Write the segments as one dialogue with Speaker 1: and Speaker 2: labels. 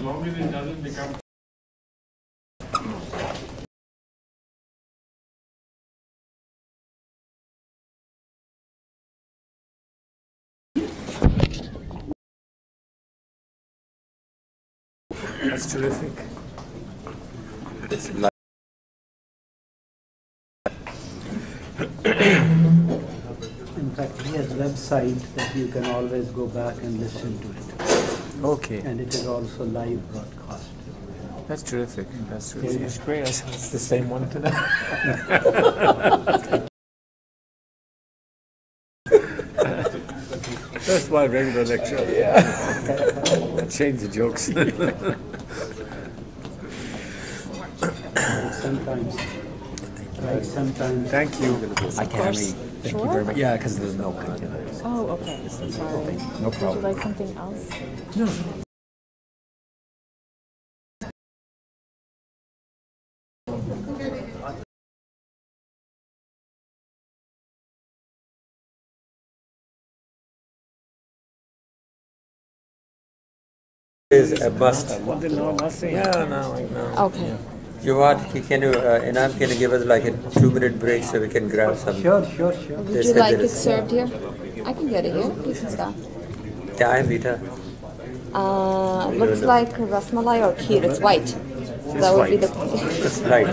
Speaker 1: long as it doesn't become.
Speaker 2: That's terrific.
Speaker 3: It's like
Speaker 4: In fact, he has a website that you can always go back and listen to it.
Speaker 2: Okay.
Speaker 4: And it is also live broadcast.
Speaker 2: That's terrific. That's terrific. It's great. It's the same one today. That's my regular lecture. Yeah. Change the jokes.
Speaker 4: Sometimes.
Speaker 2: Thank you.
Speaker 3: I can't read. Thank you very much. Yeah, because there's milk.
Speaker 5: Oh, okay. Sorry.
Speaker 3: No
Speaker 5: Would you
Speaker 3: problem.
Speaker 5: like something else?
Speaker 2: No.
Speaker 3: Is a must.
Speaker 2: No, nothing. Yeah, no, no.
Speaker 5: Okay.
Speaker 3: You want? Can you? Inam, can you give us like a 2-minute break so we can grab some?
Speaker 4: Sure.
Speaker 5: Would you like it served here? I can get it here. You can stop.
Speaker 3: Yeah, I'm Vita.
Speaker 5: Looks like rasmalai or kheer. It's white. That would be the.
Speaker 3: Right.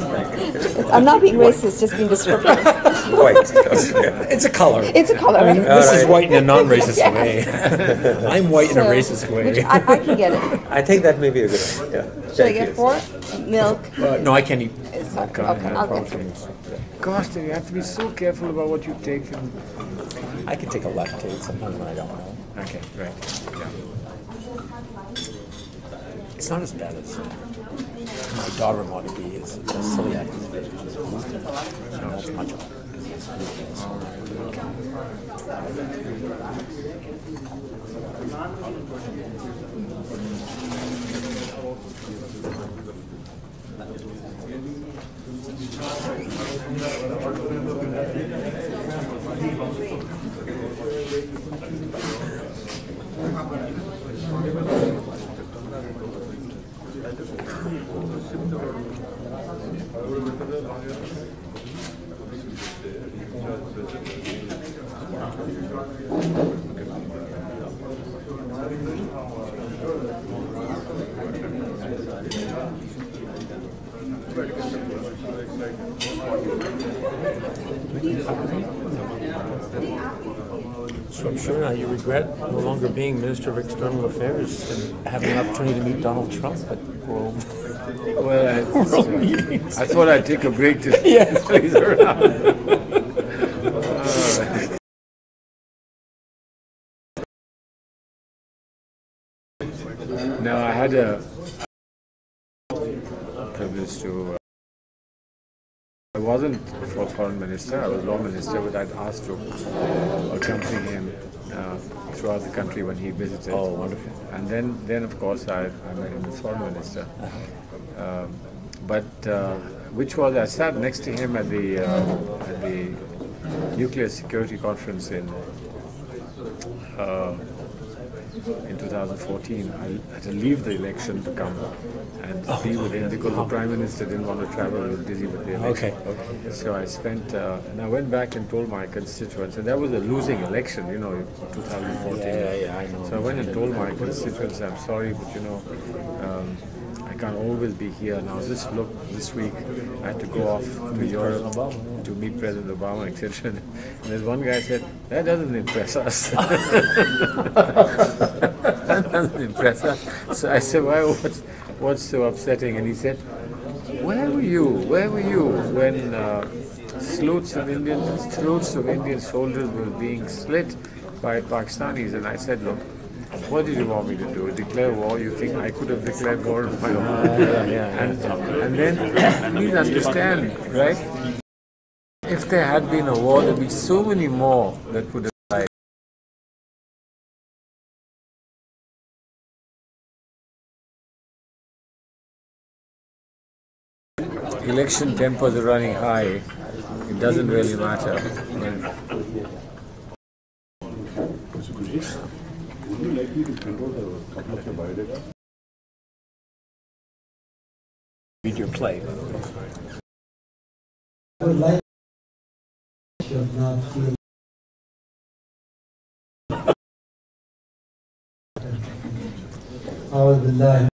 Speaker 5: I'm not being racist, just being descriptive.
Speaker 3: White.
Speaker 2: It's a color.
Speaker 5: It's a color.
Speaker 2: I mean, this is white in a non-racist
Speaker 5: Yes.
Speaker 2: way. I'm white in a racist way.
Speaker 5: I can get it.
Speaker 3: I think that may be a good one. Yeah.
Speaker 5: Should I get 4? Milk.
Speaker 2: No, I can't eat.
Speaker 5: Okay, I'll get it.
Speaker 2: Gosh, you have to be so careful about what you take. And...
Speaker 3: I can take a lactate sometimes when I don't know.
Speaker 2: Okay, right. Yeah.
Speaker 3: It's not as bad as my daughter-in-law to be is celiac. No, it's much.
Speaker 2: So I'm sure now you regret no longer being Minister of External Affairs and having an opportunity to meet Donald Trump at world.
Speaker 1: Well, I thought I'd take a break to
Speaker 2: Yes.
Speaker 1: please around. No, I had a privilege to. I wasn't for foreign minister. I was law minister, but I'd asked to accompany him throughout the country when he visited.
Speaker 3: Oh, wonderful.
Speaker 1: And then of course I met him as foreign minister. Which was I sat next to him at the nuclear security conference in 2014. I had to leave the election to come and be with him because the Prime Minister didn't want to travel, he was busy with the election.
Speaker 3: Okay.
Speaker 1: So I spent, and I went back and told my constituents, and that was a losing election, you know, 2014.
Speaker 3: Yeah, I know.
Speaker 1: So I went and told my constituents, I'm sorry, but you know, I can't always be here. Now just look, this week I had to go off to Europe to meet President Obama, etc. And there's one guy said, that doesn't impress us. That doesn't impress us. So I said, why, what's so upsetting? And he said, where were you when salutes of Indian soldiers were being slit by Pakistanis? And I said, look, what did you want me to do? Declare war? You think I could have declared war on my own? And then, please understand, right? If there had been a war, there'd be so many more that would have died. Election tempers are running high. It doesn't really matter.
Speaker 6: Would you like me to print out a couple of your biodata?
Speaker 3: your play, by the way.
Speaker 4: I would like should not feel أعوذ بالله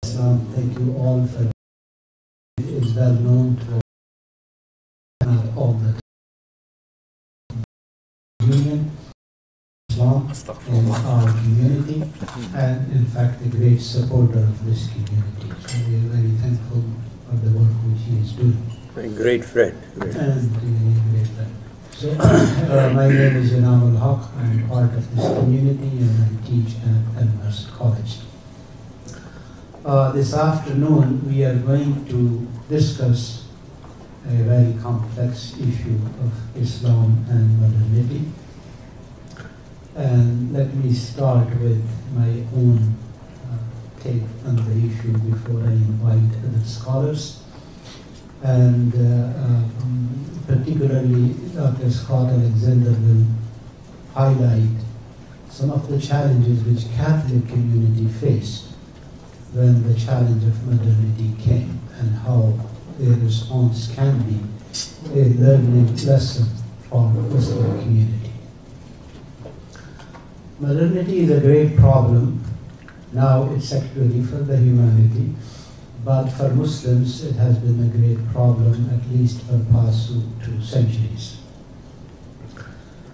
Speaker 4: Islam. Thank you all for it is well known to all the union Islam in our community, and in fact a great supporter of this community. So we are very thankful for the work which he is doing.
Speaker 6: A great friend.
Speaker 4: And great friend. So my name is Yanam al-Haq. I'm part of this community and I teach at University College. This afternoon we are going to discuss a very complex issue of Islam and modernity. And let me start with my own take on the issue before I invite other scholars. And particularly Dr. Scott Alexander will highlight some of the challenges which Catholic community faced when the challenge of modernity came, and how their response can be a learning lesson for the Muslim community. Modernity is a great problem. Now it's actually for the humanity, but for Muslims it has been a great problem, at least for the past 2 centuries.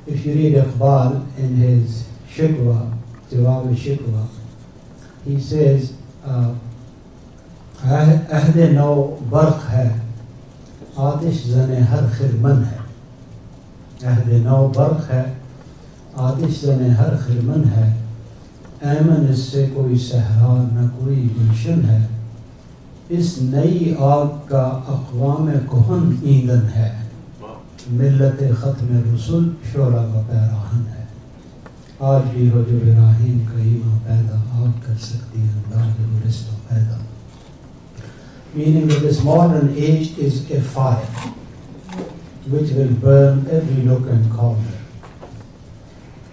Speaker 4: If you read Iqbal in his Shikwa, Jawab al-Shikwa, he says, अहद नौ बर्क़ है, आतिश ज़ने हर खिरमन है. अहद नौ बर्क़ है, आतिश ज़ने हर खिरमन है. ऐमन इससे कोई सहरा न कोई गुलशन है. इस नई आग का अक़वाम कुहन ईंधन है. मिल्लत ख़त्म रसूल शोरा का पैराहन है. आज भी हो जो इब्राहीम का ईमान पैदा, आग कर सकती है अंदाज़ गुलिस्तां पैदा. Meaning that this modern age is a fire which will burn every nook and corner.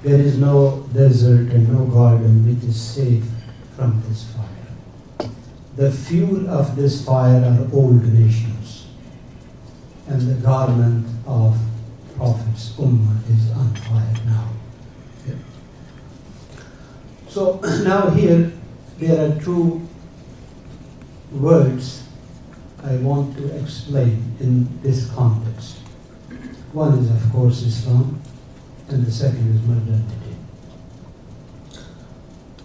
Speaker 4: There is no desert and no garden which is safe from this fire. The fuel of this fire are old nations, and the garment of Prophet's Ummah is on fire now. So now here there are 2 words I want to explain in this context. One is of course Islam, and the second is modernity.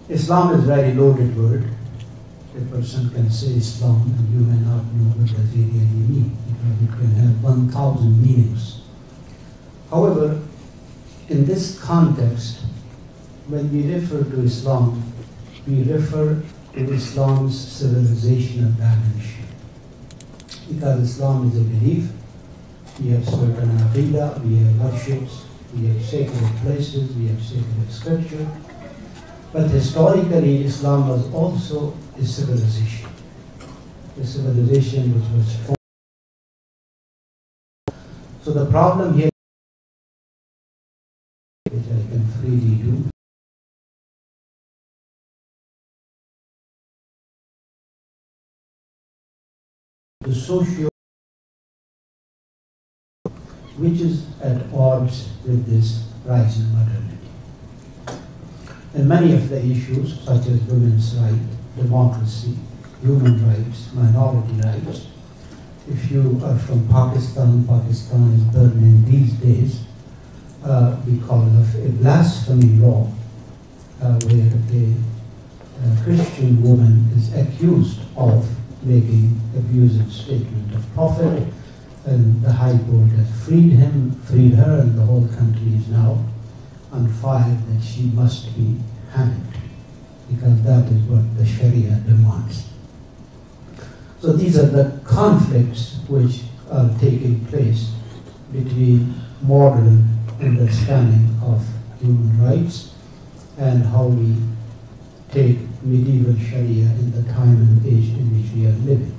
Speaker 4: Islam is a very loaded word. A person can say Islam and you may not know what does it really mean, because it can have 1,000 meanings. However, in this context, when we refer to Islam, we refer to Islam's civilizational dimension. Because Islam is a belief, we have certain aqidah, we have worships, we have sacred places, we have sacred scripture. But historically, Islam was also a civilization which was formed. So the problem here, which I can freely do, the socio, which is at odds with this rise in modernity. And many of the issues, such as women's rights, democracy, human rights, minority rights, if you are from Pakistan, Pakistan is burning these days because of a blasphemy law where a Christian woman is accused of making abusive statement of Prophet, and the High Court has freed her, and the whole country is now on fire that she must be hanged, because that is what the Sharia demands. So these are the conflicts which are taking place between modern understanding of human rights and how we take medieval Sharia in the time and age in which we are living.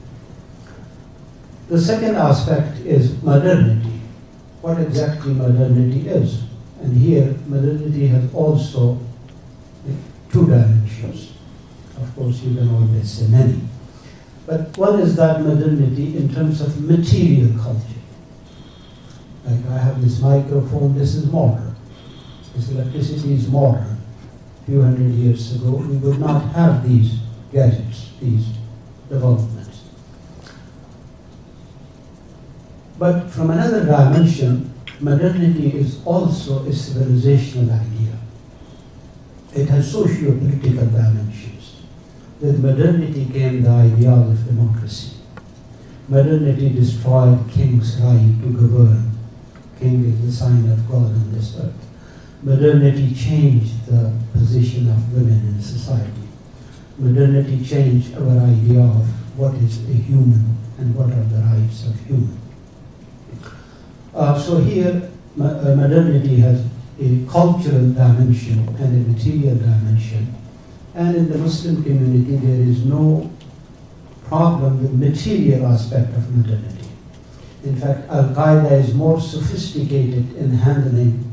Speaker 4: The second aspect is modernity. what exactly modernity is. And here, modernity has also two dimensions. Of course, you can always say many. But one is that modernity in terms of material culture. Like I have this microphone, this is modern. This electricity is modern. A few hundred years ago, we would not have these gadgets, these developments. But from another dimension, modernity is also a civilizational idea. It has socio-political dimensions. With modernity came the ideal of democracy. Modernity destroyed king's right to govern. King is the sign of God on this earth. Modernity changed the position of women in society. Modernity changed our idea of what is a human and what are the rights of human. So here, modernity has a cultural dimension and a material dimension. And in the Muslim community, there is no problem with material aspect of modernity. In fact, Al-Qaeda is more sophisticated in handling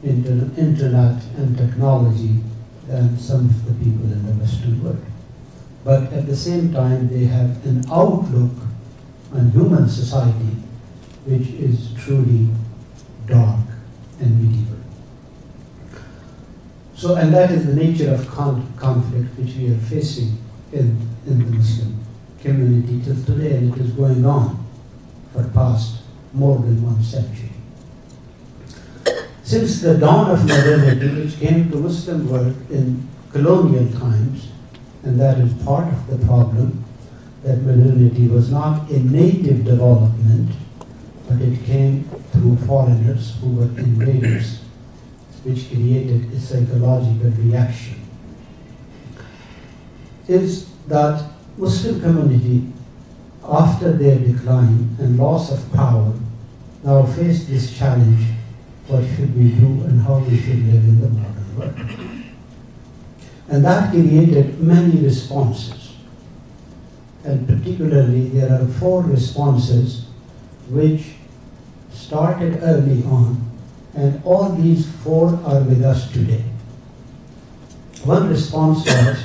Speaker 4: internet and technology than some of the people in the Western world. But at the same time, they have an outlook on human society which is truly dark and medieval. So, and that is the nature of conflict which we are facing in the Muslim community till today, and it is going on for past more than 1 century. Since the dawn of modernity, which came to Muslim world in colonial times, and that is part of the problem, that modernity was not a native development, but it came through foreigners who were invaders, which created a psychological reaction, is that Muslim community, after their decline and loss of power, now face this challenge: what should we do and how we should live in the modern world? And that created many responses. And particularly, there are 4 responses which started early on, and all these 4 are with us today. One response was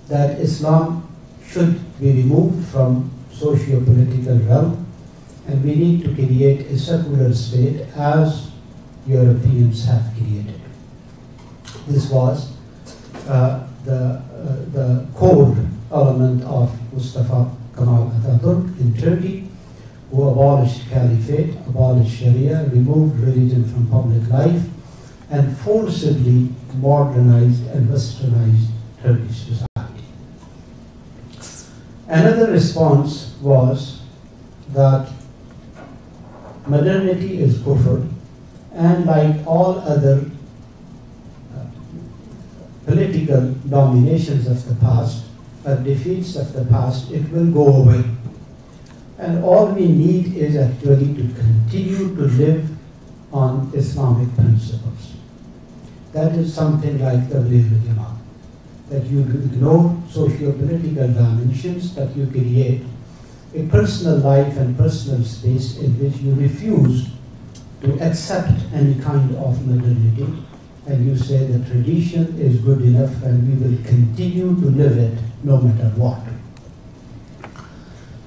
Speaker 4: that Islam should be removed from socio-political realm, and we need to create a secular state as Europeans have created. This was the core element of Mustafa Kemal Atatürk in Turkey, who abolished caliphate, abolished Sharia, removed religion from public life, and forcibly modernized and westernized Turkish society. Another response was that modernity is kufr, and like all other political dominations of the past, or defeats of the past, it will go away. And all we need is actually to continue to live on Islamic principles. That is something like the Jamaa, that you ignore socio-political dimensions, that you create a personal life and personal space in which you refuse to accept any kind of modernity, and you say the tradition is good enough and we will continue to live it no matter what.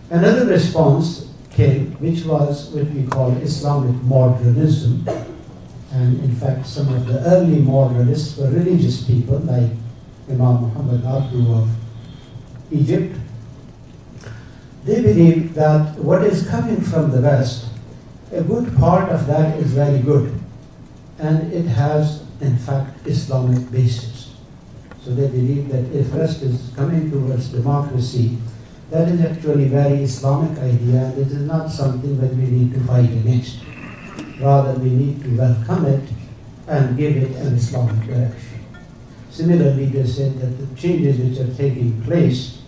Speaker 4: Another response came, which was what we call Islamic modernism, and in fact some of the early modernists were religious people like Imam Muhammad Abdu of Egypt. They believed that what is coming from the West, a good part of that is very good, and it has in fact Islamic basis. So they believe that if West is coming towards democracy, that is actually a very Islamic idea, and it is not something that we need to fight against. Rather, we need to welcome it and give it an Islamic direction. Similarly, they said that the changes which are taking place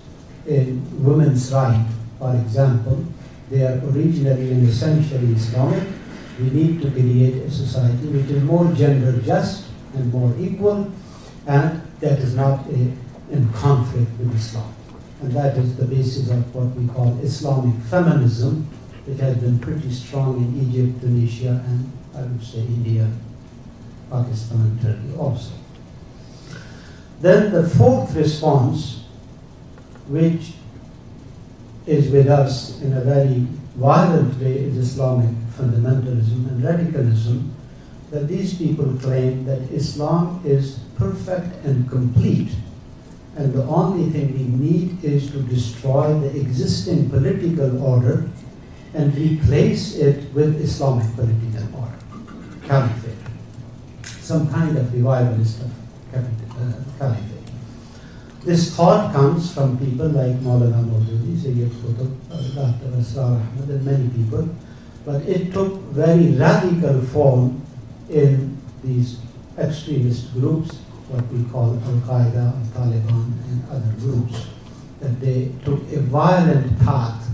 Speaker 4: in women's rights, for example, they are originally and essentially Islamic. We need to create a society which is more gender just and more equal, and that is not in conflict with Islam. And that is the basis of what we call Islamic feminism, It has been pretty strong in Egypt, Tunisia, and I would say India, Pakistan, and Turkey also. Then the fourth response, which is with us in a very violent way, is Islamic fundamentalism and radicalism, that these people claim that Islam is perfect and complete, and the only thing we need is to destroy the existing political order and replace it with Islamic political order, caliphate, some kind of revivalist of caliphate. This thought comes from people like Maulana Maududi, Sayyid Qutb, Dr. Asrar Ahmad, and many people, but it took very radical form in these extremist groups, what we call Al-Qaeda, Taliban, and other groups, that they took a violent path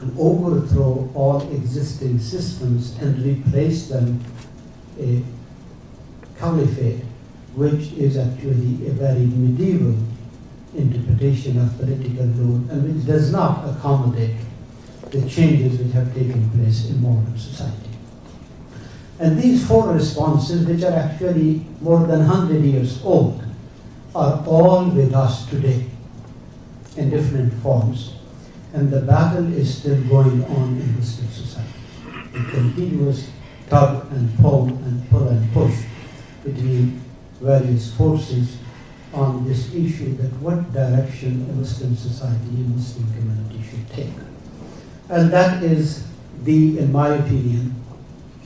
Speaker 4: to overthrow all existing systems and replace them a caliphate, which is actually a very medieval interpretation of political rule and which does not accommodate the changes which have taken place in modern society. And these four responses, which are actually more than 100 years old, are all with us today in different forms, and the battle is still going on in Muslim society. A continuous tug and pull and pull and push between various forces on this issue, that what direction a Muslim society, a Muslim community should take. And that is in my opinion,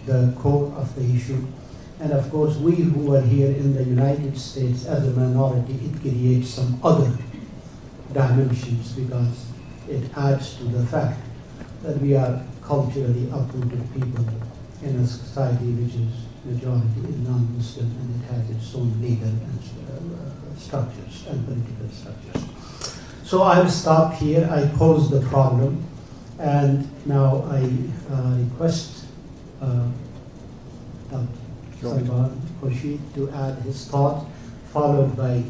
Speaker 4: the core of the issue. And of course, we who are here in the United States as a minority, it creates some other dimensions because it adds to the fact that we are culturally uprooted people in a society which is majority is non-Muslim, and it has its own legal and structures and political structures. So I'll stop here. I pose the problem, and now I request Dr. Salman Khurshid to add his thought, followed by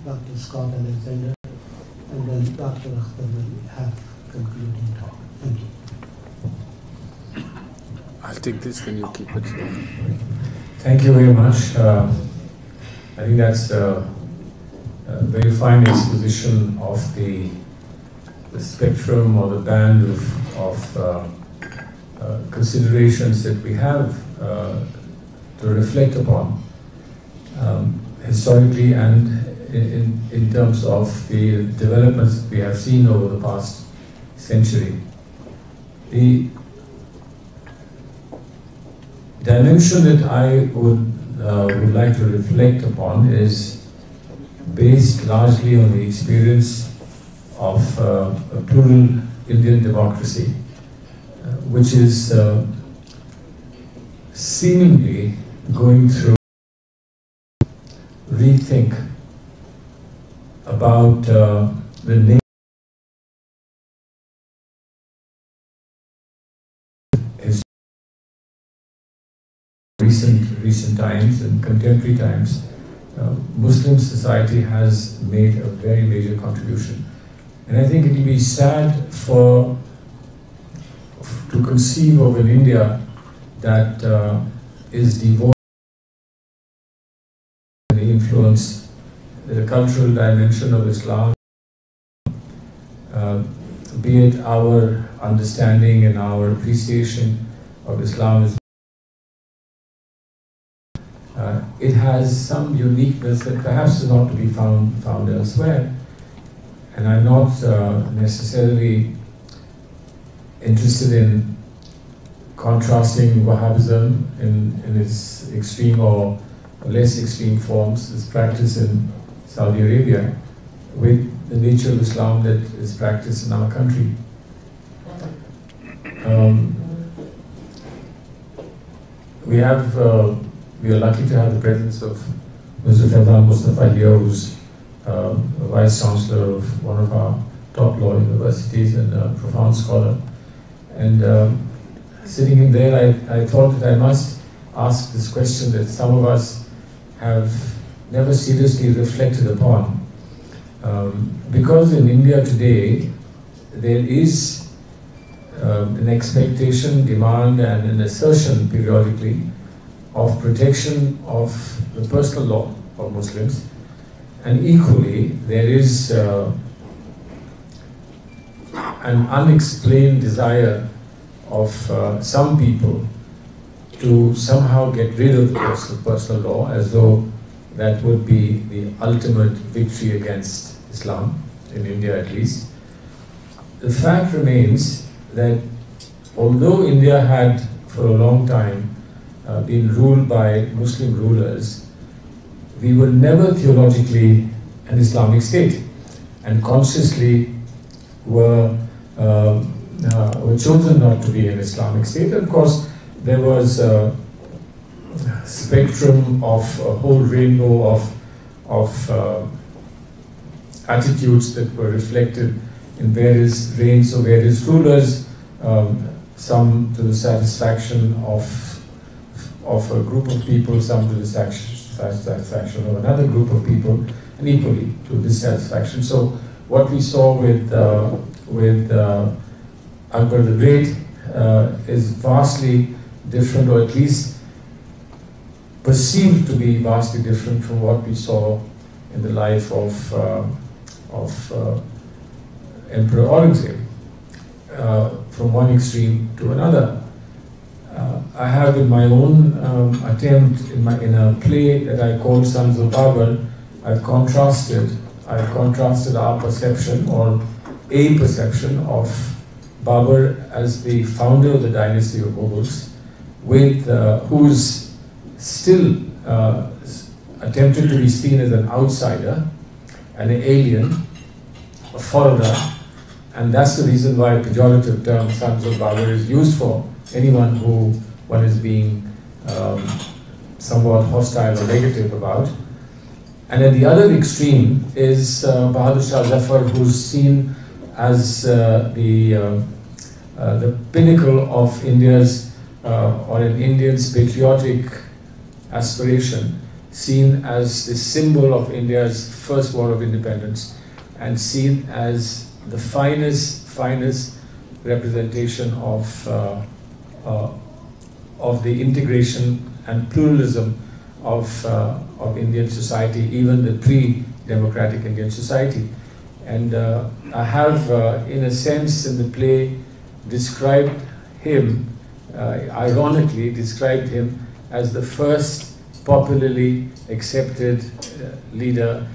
Speaker 4: Dr. Scott Alexander, and then Dr. Akhtar will have concluding talk. Thank you.
Speaker 1: I'll take this, then you keep it.
Speaker 6: Thank you very much. I think that's a very fine exposition of the spectrum or the band of considerations that we have to reflect upon historically and in terms of the developments that we have seen over the past century. The dimension that I would like to reflect upon is based largely on the experience of a plural Indian democracy, which is seemingly going through rethink about the name recent times and contemporary times. Muslim society has made a very major contribution, and I think it will be sad to conceive of an India that is devoid of the influence, the cultural dimension of Islam, be it our understanding and our appreciation of Islam is it has some uniqueness that perhaps is not to be found elsewhere. And I'm not necessarily interested in contrasting Wahhabism in its extreme or less extreme forms, its practice in Saudi Arabia, with the nature of Islam that is practiced in our country. We are lucky to have the presence of Mr. Faidan Mustafa here, who's a Vice Chancellor of one of our top law universities and a profound scholar. And sitting in there, I thought that I must ask this question that some of us have never seriously reflected upon. Because in India today, there is an expectation, demand, and an assertion periodically of protection of the personal law of Muslims, and equally there is an unexplained desire of some people to somehow get rid of the personal law, as though that would be the ultimate victory against Islam, in India at least. The fact remains that although India had for a long time been ruled by Muslim rulers, we were never theologically an Islamic state, and consciously were chosen not to be an Islamic state. Of course, there was a spectrum of a whole rainbow of attitudes that were reflected in various reigns of various rulers, some to the satisfaction of a group of people, some to the satisfaction of another group of people, and equally to dissatisfaction. So what we saw with Akbar the Great is vastly different, or at least perceived to be vastly different from what we saw in the life of Emperor Aurangzeb, from one extreme to another. I have in my own attempt in a play that I called Sons of Babur, I've contrasted our perception, or a perception, of Babur as the founder of the dynasty of Mughals, with who's still attempted to be seen as an outsider, an alien, a foreigner, and that's the reason why a pejorative term Sons of Babur is used for anyone who one is being somewhat hostile or negative about. And at the other extreme is Bahadur Shah Zafar, who's seen as the pinnacle of India's, or an Indian's patriotic aspiration, seen as the symbol of India's first war of independence, and seen as the finest representation of the integration and pluralism of Indian society, even the pre-democratic Indian society. And I have, in a sense, in the play, described him, ironically described him as the first popularly accepted leader,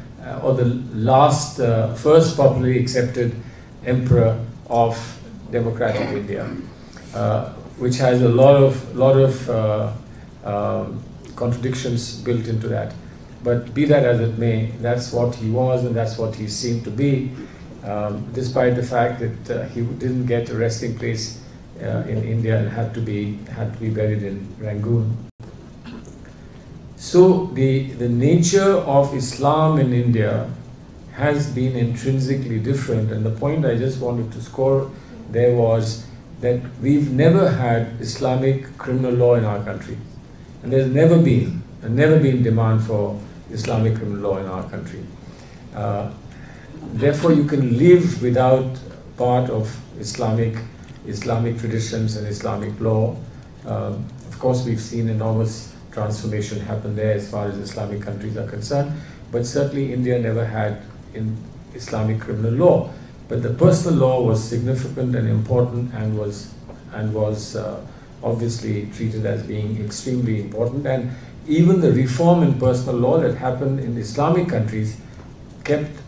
Speaker 6: or the last, first popularly accepted emperor of democratic India, which has a lot of contradictions built into that. But be that as it may, that's what he was, and that's what he seemed to be, despite the fact that he didn't get a resting place in India and had to be buried in Rangoon. So the nature of Islam in India has been intrinsically different, and the point I just wanted to score there was that we've never had Islamic criminal law in our country, and there's never been demand for Islamic criminal law in our country. Therefore, you can live without part of Islamic traditions and Islamic law. Of course, we've seen enormous transformation happen there as far as Islamic countries are concerned, but certainly India never had in Islamic criminal law. But the personal law was significant and important, and was obviously treated as being extremely important. And even the reform in personal law that happened in Islamic countries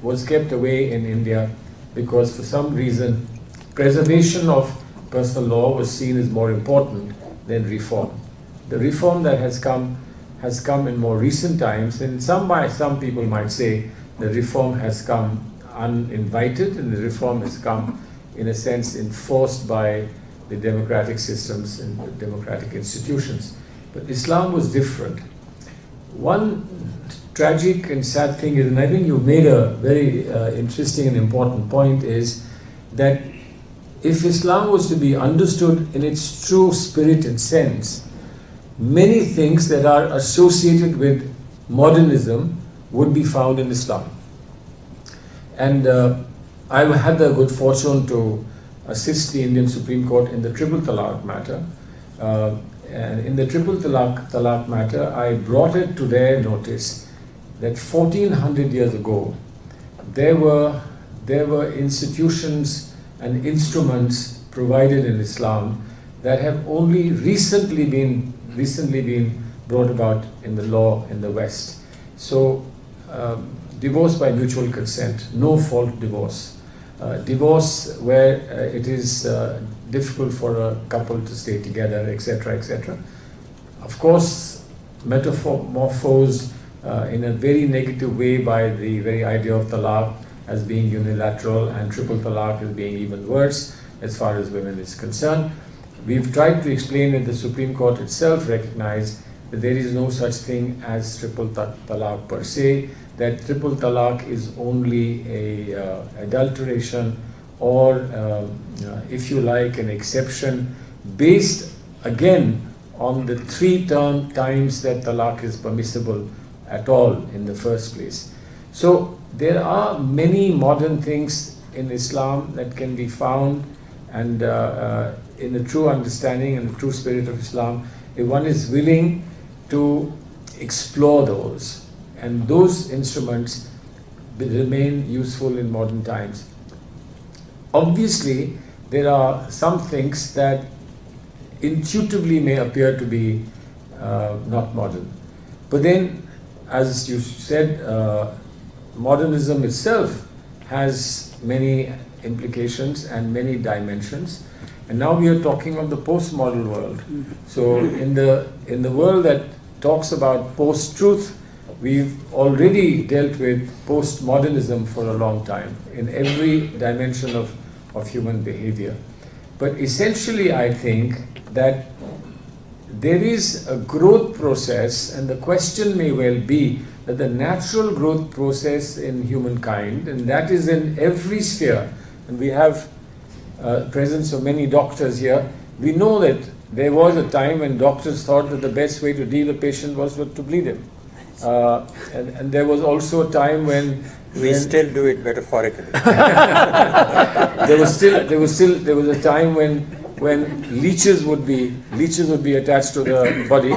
Speaker 6: was kept away in India, because for some reason preservation of personal law was seen as more important than reform. The reform that has come in more recent times, and some people might say the reform has come uninvited, and the reform has come, in a sense, enforced by the democratic systems and the democratic institutions. But Islam was different. One tragic and sad thing is, and I think you've made a very interesting and important point, is that if Islam was to be understood in its true spirit and sense, many things that are associated with modernism would be found in Islam. And I had the good fortune to assist the Indian Supreme Court in the triple talaq matter. And in the triple talaq matter, I brought it to their notice that 1400 years ago, there were institutions and instruments provided in Islam that have only recently been brought about in the law in the West. So, divorce by mutual consent, no fault divorce, divorce where it is difficult for a couple to stay together, etc., etc. Of course, metamorphosed in a very negative way by the very idea of talaq as being unilateral, and triple talaq as being even worse as far as women is concerned. We've tried to explain that the Supreme Court itself recognized that there is no such thing as triple talaq per se, that triple talaq is only a adulteration or, if you like, an exception based again on the 3 times that talaq is permissible at all in the first place. So there are many modern things in Islam that can be found, and in the true understanding and the true spirit of Islam, if one is willing to explore those, and those instruments remain useful in modern times. Obviously, there are some things that intuitively may appear to be not modern. But then, as you said, modernism itself has many implications and many dimensions. And now we are talking of the postmodern world. So in the world that talks about post-truth, we've already dealt with postmodernism for a long time in every dimension of human behavior. But essentially, I think that there is a growth process, and the question may well be that the natural growth process in humankind, and that is in every sphere, and we have presence of many doctors here, we know that there was a time when doctors thought that the best way to deal a patient was to bleed him. And there was also a time when
Speaker 7: we still do it metaphorically.
Speaker 6: there was a time when leeches would be attached to the body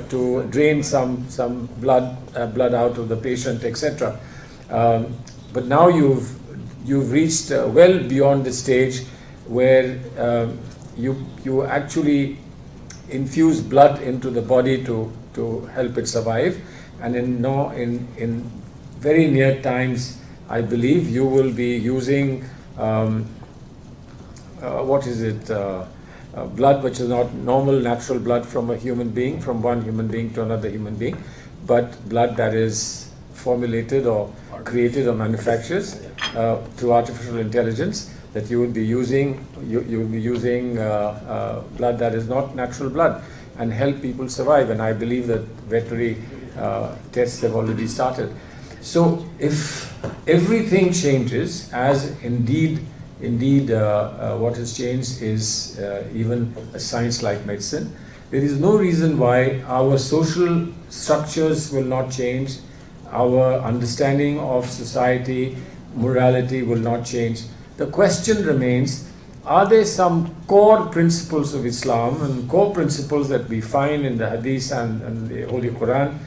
Speaker 6: to drain some blood out of the patient, etc. But now you've reached well beyond the stage where you actually infuse blood into the body to help it survive, and in very near times, I believe you will be using blood which is not normal, natural blood from a human being, from one human being to another human being, but blood that is formulated or created or manufactured through artificial intelligence, that you will be using blood that is not natural blood, and help people survive. And I believe that veterinary tests have already started. So if everything changes, as indeed what has changed is even a science like medicine, there is no reason why our social structures will not change, our understanding of society, morality will not change. The question remains, are there some core principles of Islam and core principles that we find in the Hadith and the Holy Quran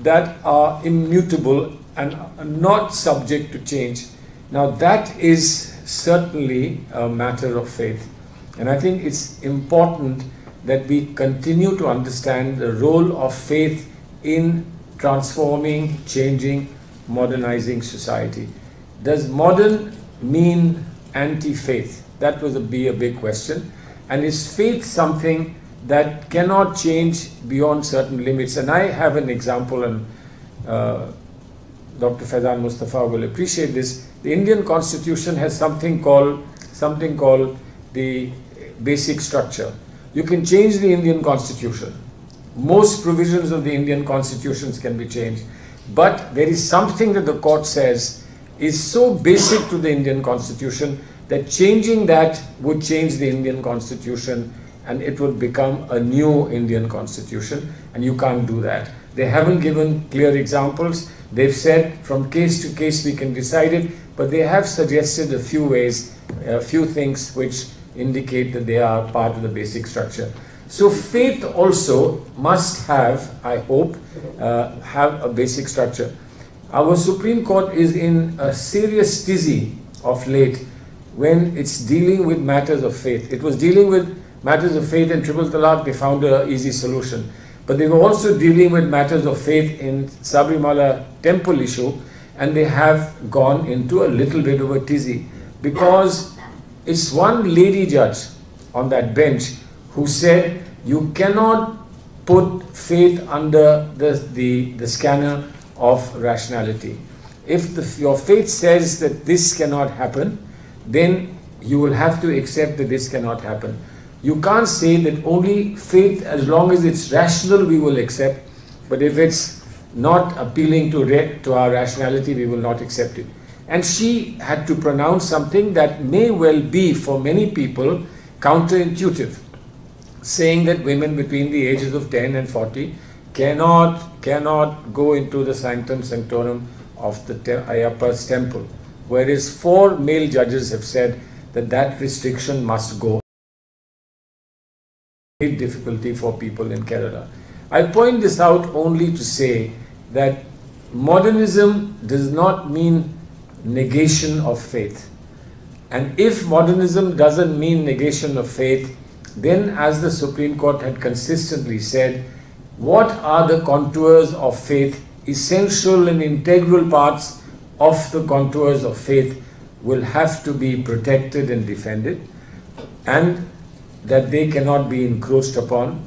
Speaker 6: that are immutable and not subject to change? Now that is certainly a matter of faith, and I think it's important that we continue to understand the role of faith in transforming, changing, modernizing society. Does modern mean anti-faith? That would be a big question. And is faith something that cannot change beyond certain limits? And I have an example, and Dr. Faizan Mustafa will appreciate this. The Indian Constitution has something called the basic structure. You can change the Indian Constitution. Most provisions of the Indian Constitutions can be changed. But there is something that the court says is so basic to the Indian Constitution that changing that would change the Indian Constitution, and it would become a new Indian Constitution, and you can't do that. They haven't given clear examples. They've said from case to case we can decide it.
Speaker 1: but they have suggested a few ways, a few things which indicate that they are part of the basic structure. So faith also must have, I hope, have a basic structure. Our Supreme Court is in a serious tizzy of late when it's dealing with matters of faith. It was dealing with matters of faith in Triple Talaq, they found an easy solution. But they were also dealing with matters of faith in Sabrimala temple issue, and they have gone into a little bit of a tizzy because it's one lady judge on that bench who said you cannot put faith under the scanner of rationality. If your faith says that this cannot happen, then you will have to accept that this cannot happen. You can't say that only faith, as long as it's rational, we will accept, but if it's not appealing to our rationality, we will not accept it. And she had to pronounce something that may well be, for many people, counterintuitive, saying that women between the ages of 10 and 40 cannot go into the sanctum sanctorum of the Ayyappa's temple, whereas 4 male judges have said that that restriction must go. Great difficulty for people in Kerala. I point this out only to say that modernism does not mean negation of faith. And if modernism doesn't mean negation of faith, then as the Supreme Court had consistently said, what are the contours of faith? Essential and integral parts of the contours of faith will have to be protected and defended, and that they cannot be encroached upon,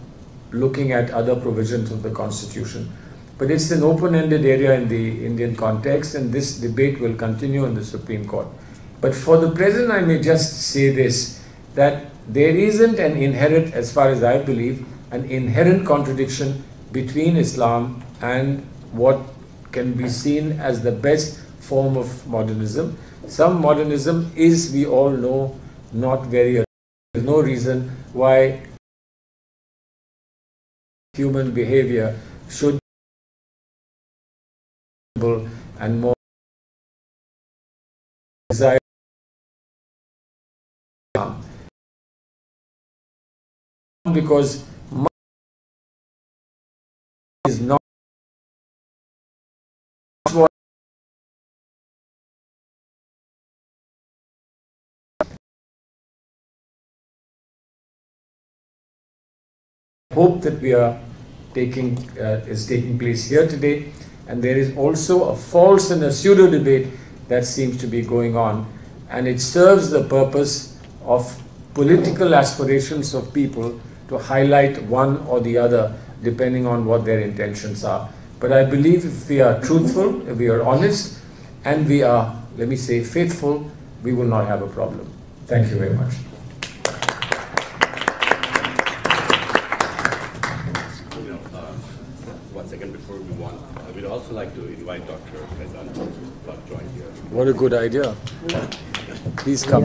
Speaker 1: looking at other provisions of the Constitution. But it's an open-ended area in the Indian context, and this debate will continue in the Supreme Court. But for the present, I may just say this, that there isn't an inherent, as far as I believe, an inherent contradiction between Islam and what can be seen as the best form of modernism. Some modernism is, we all know, not very. There's no reason why human behavior should be and more desire because is not what hope that we are is taking place here today, and there is also a false and a pseudo debate that seems to be going on, and it serves the purpose of political aspirations of people to highlight one or the other depending on what their intentions are. But I believe if we are truthful, if we are honest, and we are, let me say, faithful, we will not have a problem. Thank you very much.
Speaker 8: One second before we move on, we'd also like to invite Dr. Faizan to join here.
Speaker 1: What a good idea. Please come.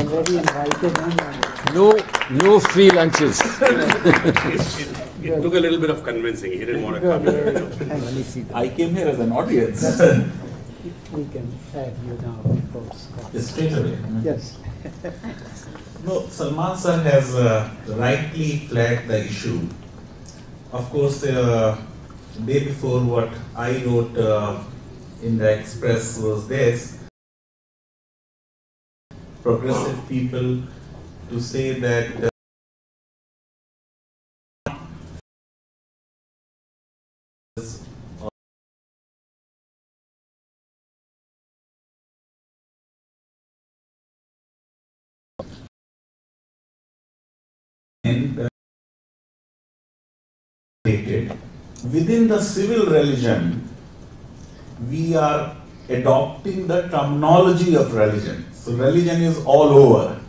Speaker 1: No free lunches.
Speaker 8: It took a little bit of convincing. He didn't want to come here.
Speaker 9: I came here as an audience.
Speaker 4: We can add you now before Scott.
Speaker 9: Straight away.
Speaker 4: Yes.
Speaker 9: No, Salman sir has rightly flagged the issue. Of course, the day before what I wrote in the Express was this: progressive people to say that within the civil religion, we are adopting the terminology of religion. So religion is all over.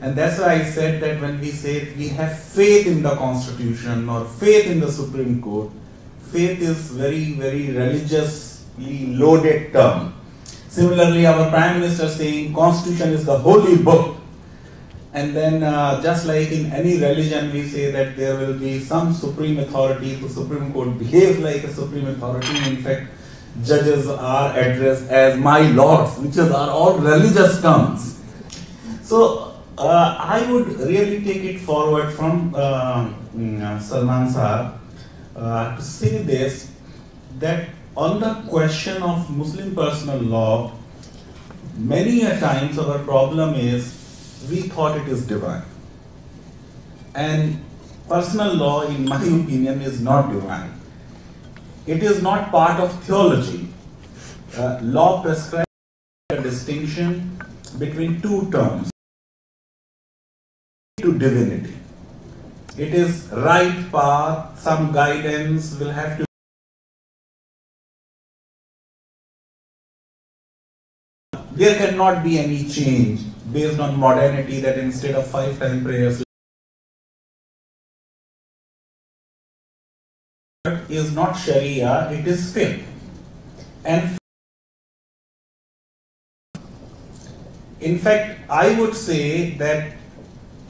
Speaker 9: And that's why I said that when we say we have faith in the Constitution or faith in the Supreme Court, faith is very, very religiously loaded term. Similarly, our Prime Minister saying Constitution is the holy book. And then just like in any religion, we say that there will be some supreme authority. The Supreme Court behaves like a supreme authority. In fact, judges are addressed as my lords, which are all religious terms. So I would really take it forward from Salman Sahab to say this, that on the question of Muslim personal law, many a times our problem is we thought it is divine. And personal law, in my opinion, is not divine. It is not part of theology. Law prescribes a distinction between two terms to divinity. It is right path, some guidance will have to. There cannot be any change based on modernity that instead of 5 time prayers is not Sharia, it is fiqh. And in fact, I would say that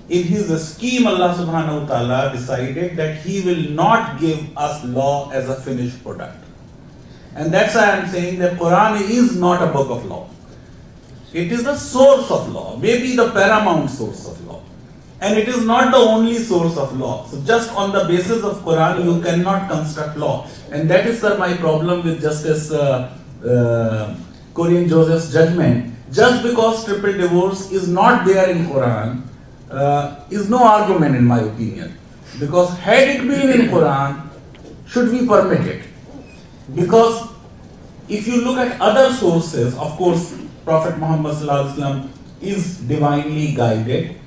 Speaker 9: in his scheme, Allah subhanahu wa ta'ala decided that He will not give us law as a finished product. And that's why I am saying that Quran is not a book of law. It is the source of law, maybe the paramount source of law. And it is not the only source of law. So just on the basis of Quran, you cannot construct law. And that is my problem with Justice Korean Joseph's judgment. Just because triple divorce is not there in Quran, is no argument in my opinion. Because had it been in Quran, should we permit it? Because if you look at other sources, of course, Prophet Muhammad is divinely guided,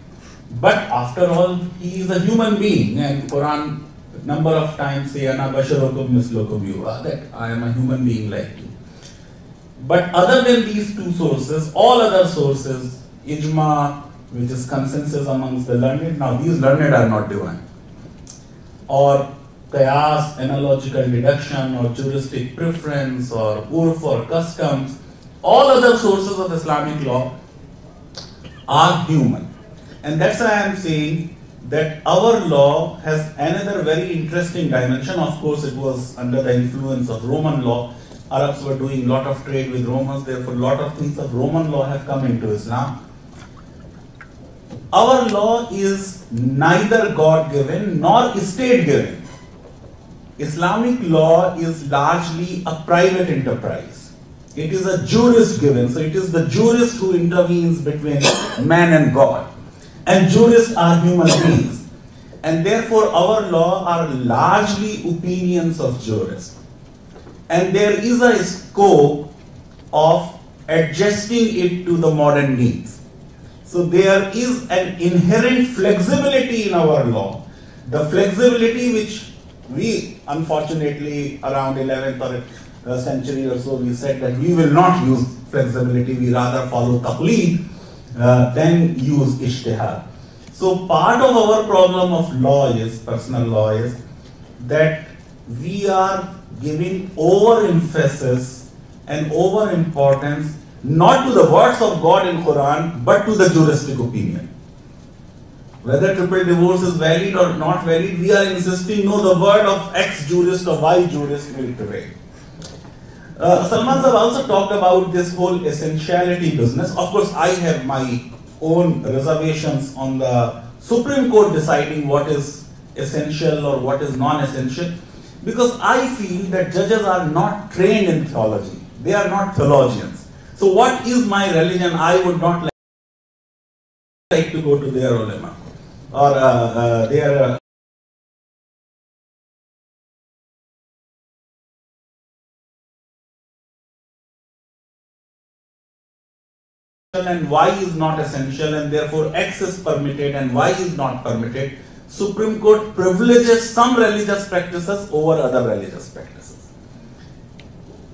Speaker 9: but after all, he is a human being, and Quran number of times say, "Ana basharukum mislukum yuha," that I am a human being like you. But other than these two sources, all other sources, ijma, which is consensus amongst the learned, now these learned are not divine, or qiyas, analogical deduction, or juristic preference, or urf or customs, all other sources of Islamic law are human. And that's why I am saying that our law has another very interesting dimension. Of course, it was under the influence of Roman law. Arabs were doing a lot of trade with Romans, therefore a lot of things of Roman law have come into Islam. Our law is neither God-given nor state-given. Islamic law is largely a private enterprise. It is a jurist given, so it is the jurist who intervenes between man and God. And jurists are human beings. And therefore our law are largely opinions of jurists. And there is a scope of adjusting it to the modern needs. So there is an inherent flexibility in our law. The flexibility which we, unfortunately, around 11th century or so, we said that we will not use flexibility, we rather follow taqleed than use ijtihad. So part of our problem of law is, personal law is, that we are giving overemphasis and overimportance not to the words of God in Quran, but to the juristic opinion. Whether triple divorce is valid or not valid, we are insisting, no, the word of X jurist or Y jurist will prevail. Salman Sahab also talked about this whole essentiality business. Of course, I have my own reservations on the Supreme Court deciding what is essential or what is non-essential, because I feel that judges are not trained in theology. They are not theologians. So what is my religion? I would not like to go to their ulama or their and why is not essential, and therefore X is permitted and Y is not permitted. Supreme Court privileges some religious practices over other religious practices.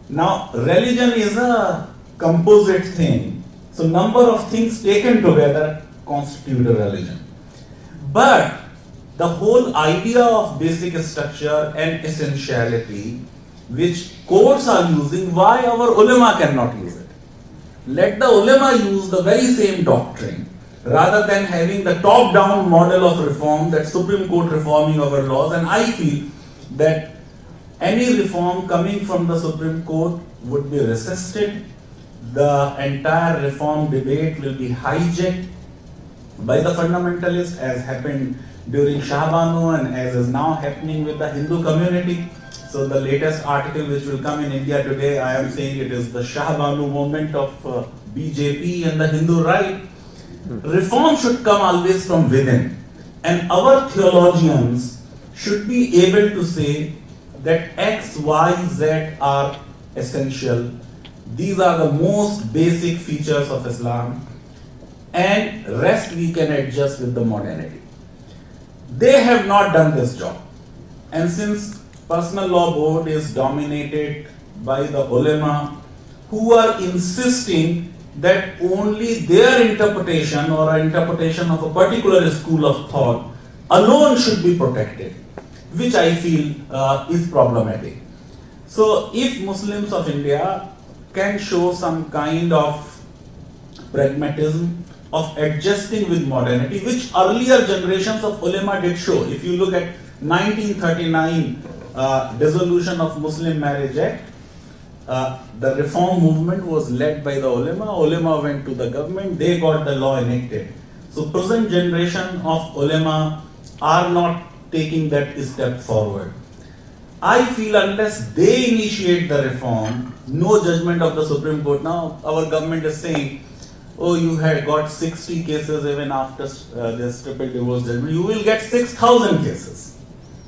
Speaker 9: Now, religion is a composite thing. So, number of things taken together constitute a religion. But the whole idea of basic structure and essentiality, which courts are using, why our ulama cannot use it? Let the ulama use the very same doctrine, rather than having the top-down model of reform, that Supreme Court reforming our laws. And I feel that Any reform coming from the Supreme Court would be resisted. The entire reform debate will be hijacked by the fundamentalists, as happened during Shah Banu and as is now happening with the Hindu community. So the latest article which will come in India today, I am saying it is the Shah Banu movement of BJP and the Hindu right. Reform should come always from within. And our theologians should be able to say that X, Y, Z are essential. These are the most basic features of Islam, and rest we can adjust with the modernity. They have not done this job. And since personal law board is dominated by the ulama, who are insisting that only their interpretation or an interpretation of a particular school of thought alone should be protected, which I feel is problematic. So if Muslims of India can show some kind of pragmatism of adjusting with modernity, which earlier generations of ulama did show. If you look at 1939 dissolution of Muslim Marriage Act, the reform movement was led by the ulama. Ulama went to the government, they got the law enacted. So present generation of ulama are not taking that step forward. I feel unless they initiate the reform, no judgment of the Supreme Court. Now our government is saying, oh, you had got 60 cases even after this triple divorce judgment. You will get 6,000 cases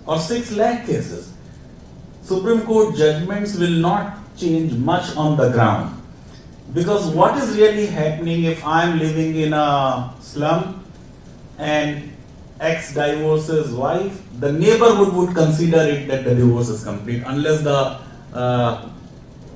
Speaker 9: or 6 lakh cases. Supreme Court judgments will not change much on the ground. Because what is really happening if I am living in a slum and X divorces wife, the neighborhood would consider it that the divorce is complete unless the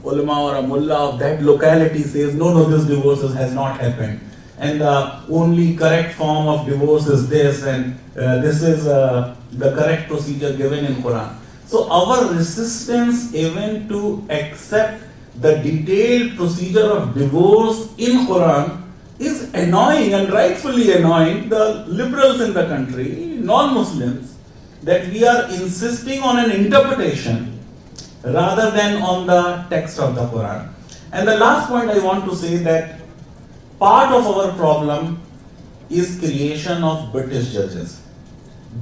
Speaker 9: ulama or a mullah of that locality says, no, this divorce has not happened. And the only correct form of divorce is this, and this is the correct procedure given in Quran. So our resistance even to accept the detailed procedure of divorce in Quran is annoying, and rightfully annoying the liberals in the country, non-Muslims, that we are insisting on an interpretation rather than on the text of the Quran. And the last point I want to say that part of our problem is creation of British judges.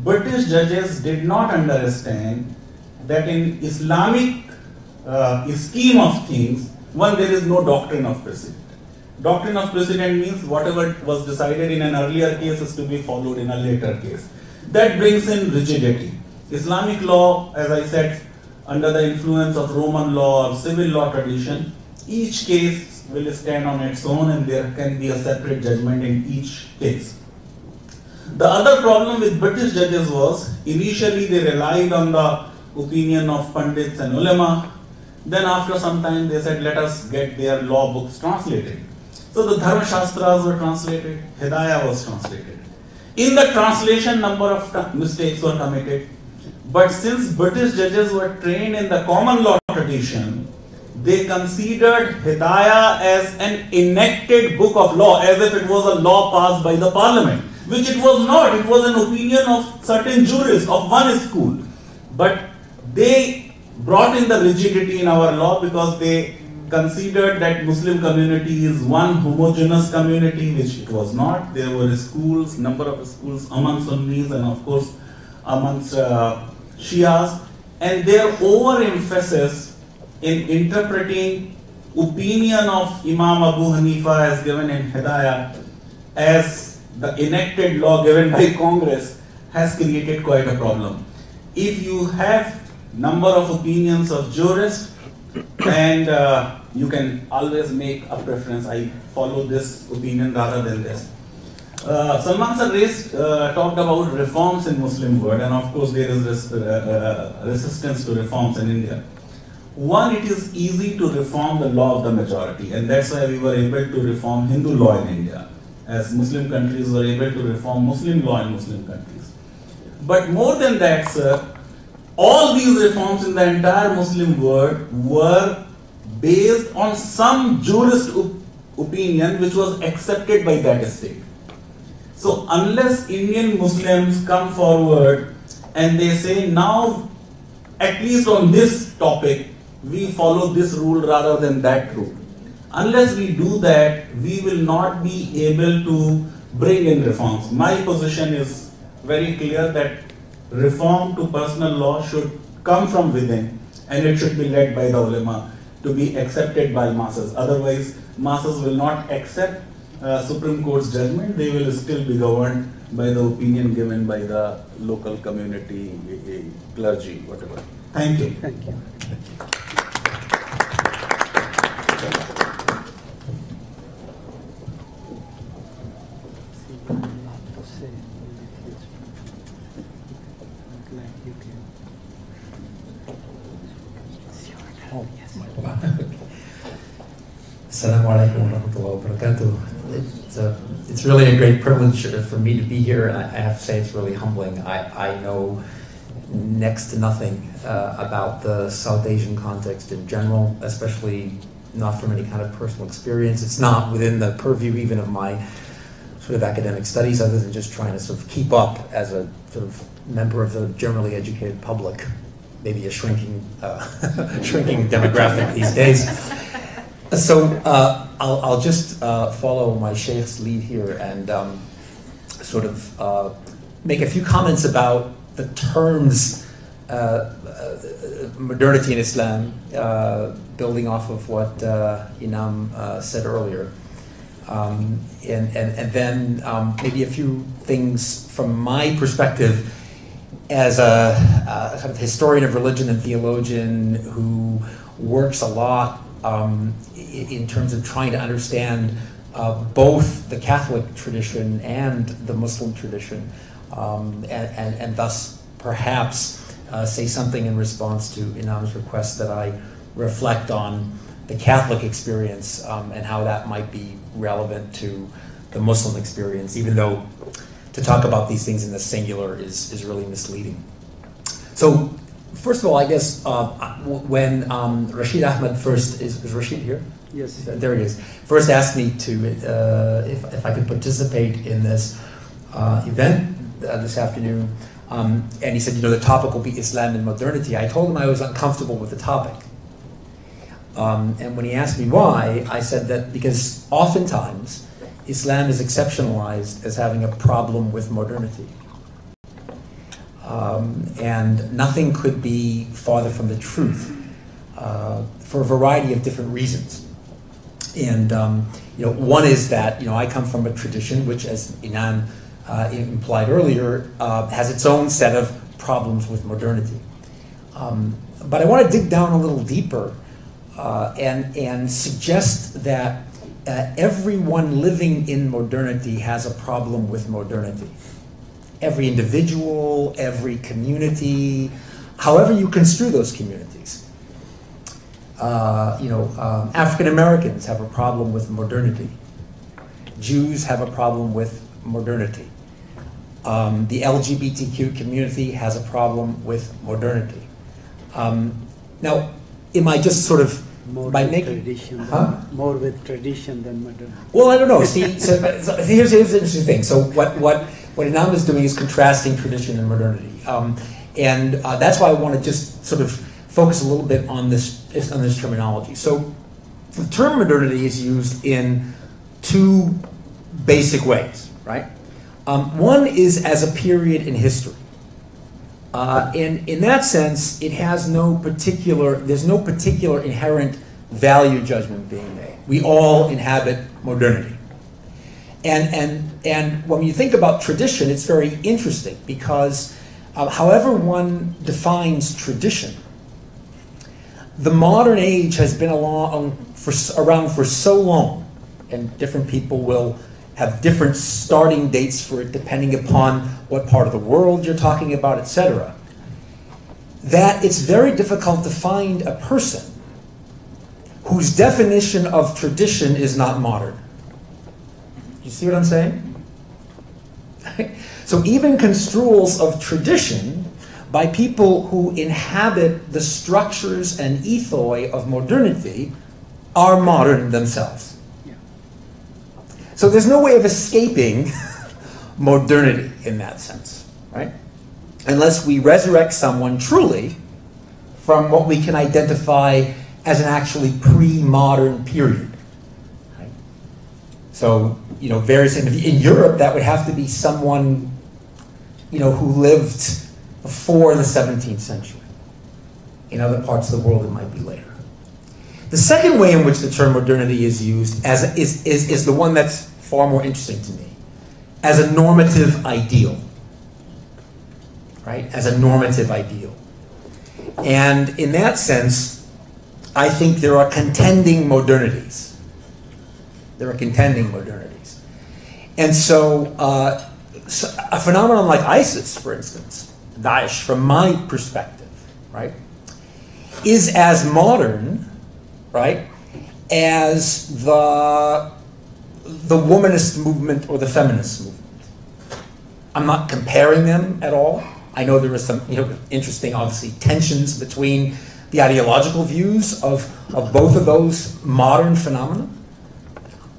Speaker 9: British judges did not understand that in Islamic scheme of things, one, there is no doctrine of precedent. Doctrine of precedent means whatever was decided in an earlier case is to be followed in a later case. That brings in rigidity. Islamic law, as I said, under the influence of Roman law or civil law tradition, each case will stand on its own and there can be a separate judgment in each case. The other problem with British judges was, initially they relied on the opinion of Pandits and ulama. Then after some time they said, let us get their law books translated. So the Dharma Shastras were translated, Hidayah was translated. In the translation, number of mistakes were committed. But since British judges were trained in the common law tradition, they considered Hidayah as an enacted book of law, as if it was a law passed by the parliament, which it was not. It was an opinion of certain jurists of one school. But they brought in the rigidity in our law because they considered that Muslim community is one homogeneous community, which it was not. There were schools, number of schools among Sunnis and of course amongst Shias, and their overemphasis in interpreting opinion of Imam Abu Hanifa as given in Hidayah as the enacted law given by Congress has created quite a problem. If you have number of opinions of jurists, and you can always make a preference, I follow this opinion rather than this. Salman sir talked about reforms in Muslim world, and of course there is this resistance to reforms in India. One, it is easy to reform the law of the majority, and that's why we were able to reform Hindu law in India, as Muslim countries were able to reform Muslim law in Muslim countries. But more than that, sir, all these reforms in the entire Muslim world were based on some jurist opinion which was accepted by that state. So unless Indian Muslims come forward and they say, now at least on this topic, we follow this rule rather than that rule. Unless we do that, we will not be able to bring in reforms. My position is very clear that reform to personal law should come from within, and it should be led by the ulama to be accepted by masses. Otherwise, masses will not accept Supreme Court's judgment. They will still be governed by the opinion given by the local community, clergy, whatever. Thank you.
Speaker 4: Thank you.
Speaker 3: Assalamu alaikum wa rahmatullahi wa barakatuh. It's really a great privilege for me to be here, and I have to say it's really humbling. I know next to nothing about the South Asian context in general, especially not from any kind of personal experience. It's not within the purview even of my sort of academic studies, other than just trying to sort of keep up as a sort of member of the generally educated public, maybe a shrinking demographic these days. So I'll just follow my sheikh's lead here and sort of make a few comments about the terms modernity in Islam, building off of what Inam said earlier. And then maybe a few things from my perspective as a kind of historian of religion and theologian who works a lot in terms of trying to understand both the Catholic tradition and the Muslim tradition, and thus perhaps say something in response to Inam's request that I reflect on the Catholic experience and how that might be relevant to the Muslim experience, even though to talk about these things in the singular is really misleading. So, first of all, I guess when Rashid Ahmed first, is Rashid here?
Speaker 4: Yes.
Speaker 3: There he is. First asked me to, if I could participate in this event this afternoon, and he said, the topic will be Islam and modernity. I told him I was uncomfortable with the topic. And when he asked me why, I said that because oftentimes Islam is exceptionalized as having a problem with modernity. And nothing could be farther from the truth for a variety of different reasons. And one is that I come from a tradition which, as Inam implied earlier, has its own set of problems with modernity. But I want to dig down a little deeper and suggest that everyone living in modernity has a problem with modernity. Every individual, every community, however you construe those communities. African Americans have a problem with modernity. Jews have a problem with modernity. The LGBTQ community has a problem with modernity. Now, am I just sort of
Speaker 4: More
Speaker 3: by
Speaker 4: with
Speaker 3: making
Speaker 4: tradition, more with tradition than modern.
Speaker 3: Well, I don't know. See, so here's the interesting thing. So what Inam is doing is contrasting tradition and modernity, and that's why I want to just sort of focus a little bit on this terminology. So the term modernity is used in two basic ways, right? One is as a period in history. And in that sense, it has there's no particular inherent value judgment being made. We all inhabit modernity. And when you think about tradition, it's very interesting because however one defines tradition, the modern age has been around for so long, and different people will have different starting dates for it depending upon what part of the world you're talking about, etc., that it's very difficult to find a person whose definition of tradition is not modern. You see what I'm saying? So even construals of tradition by people who inhabit the structures and ethos of modernity are modern themselves. So there's no way of escaping modernity in that sense, right? Unless we resurrect someone truly from what we can identify as an actually pre-modern period. Right? So, various in Europe, that would have to be someone, who lived before the 17th century. In other parts of the world, it might be later. The second way in which the term modernity is used is the one that's far more interesting to me, as a normative ideal. Right? As a normative ideal. And in that sense, I think there are contending modernities. There are contending modernities. And so a phenomenon like ISIS, for instance, Daesh, from my perspective, right, is as modern, right, as the womanist movement or the feminist movement. I'm not comparing them at all. I know there are some interesting, obviously, tensions between the ideological views of both of those modern phenomena.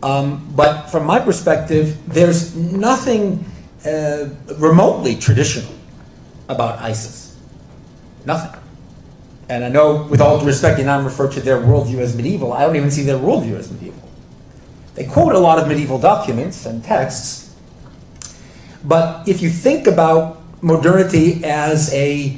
Speaker 3: But from my perspective, there's nothing remotely traditional about ISIS. Nothing. And I know, with all due respect, I'm referred to their worldview as medieval. I don't even see their worldview as medieval. They quote a lot of medieval documents and texts, but if you think about modernity as a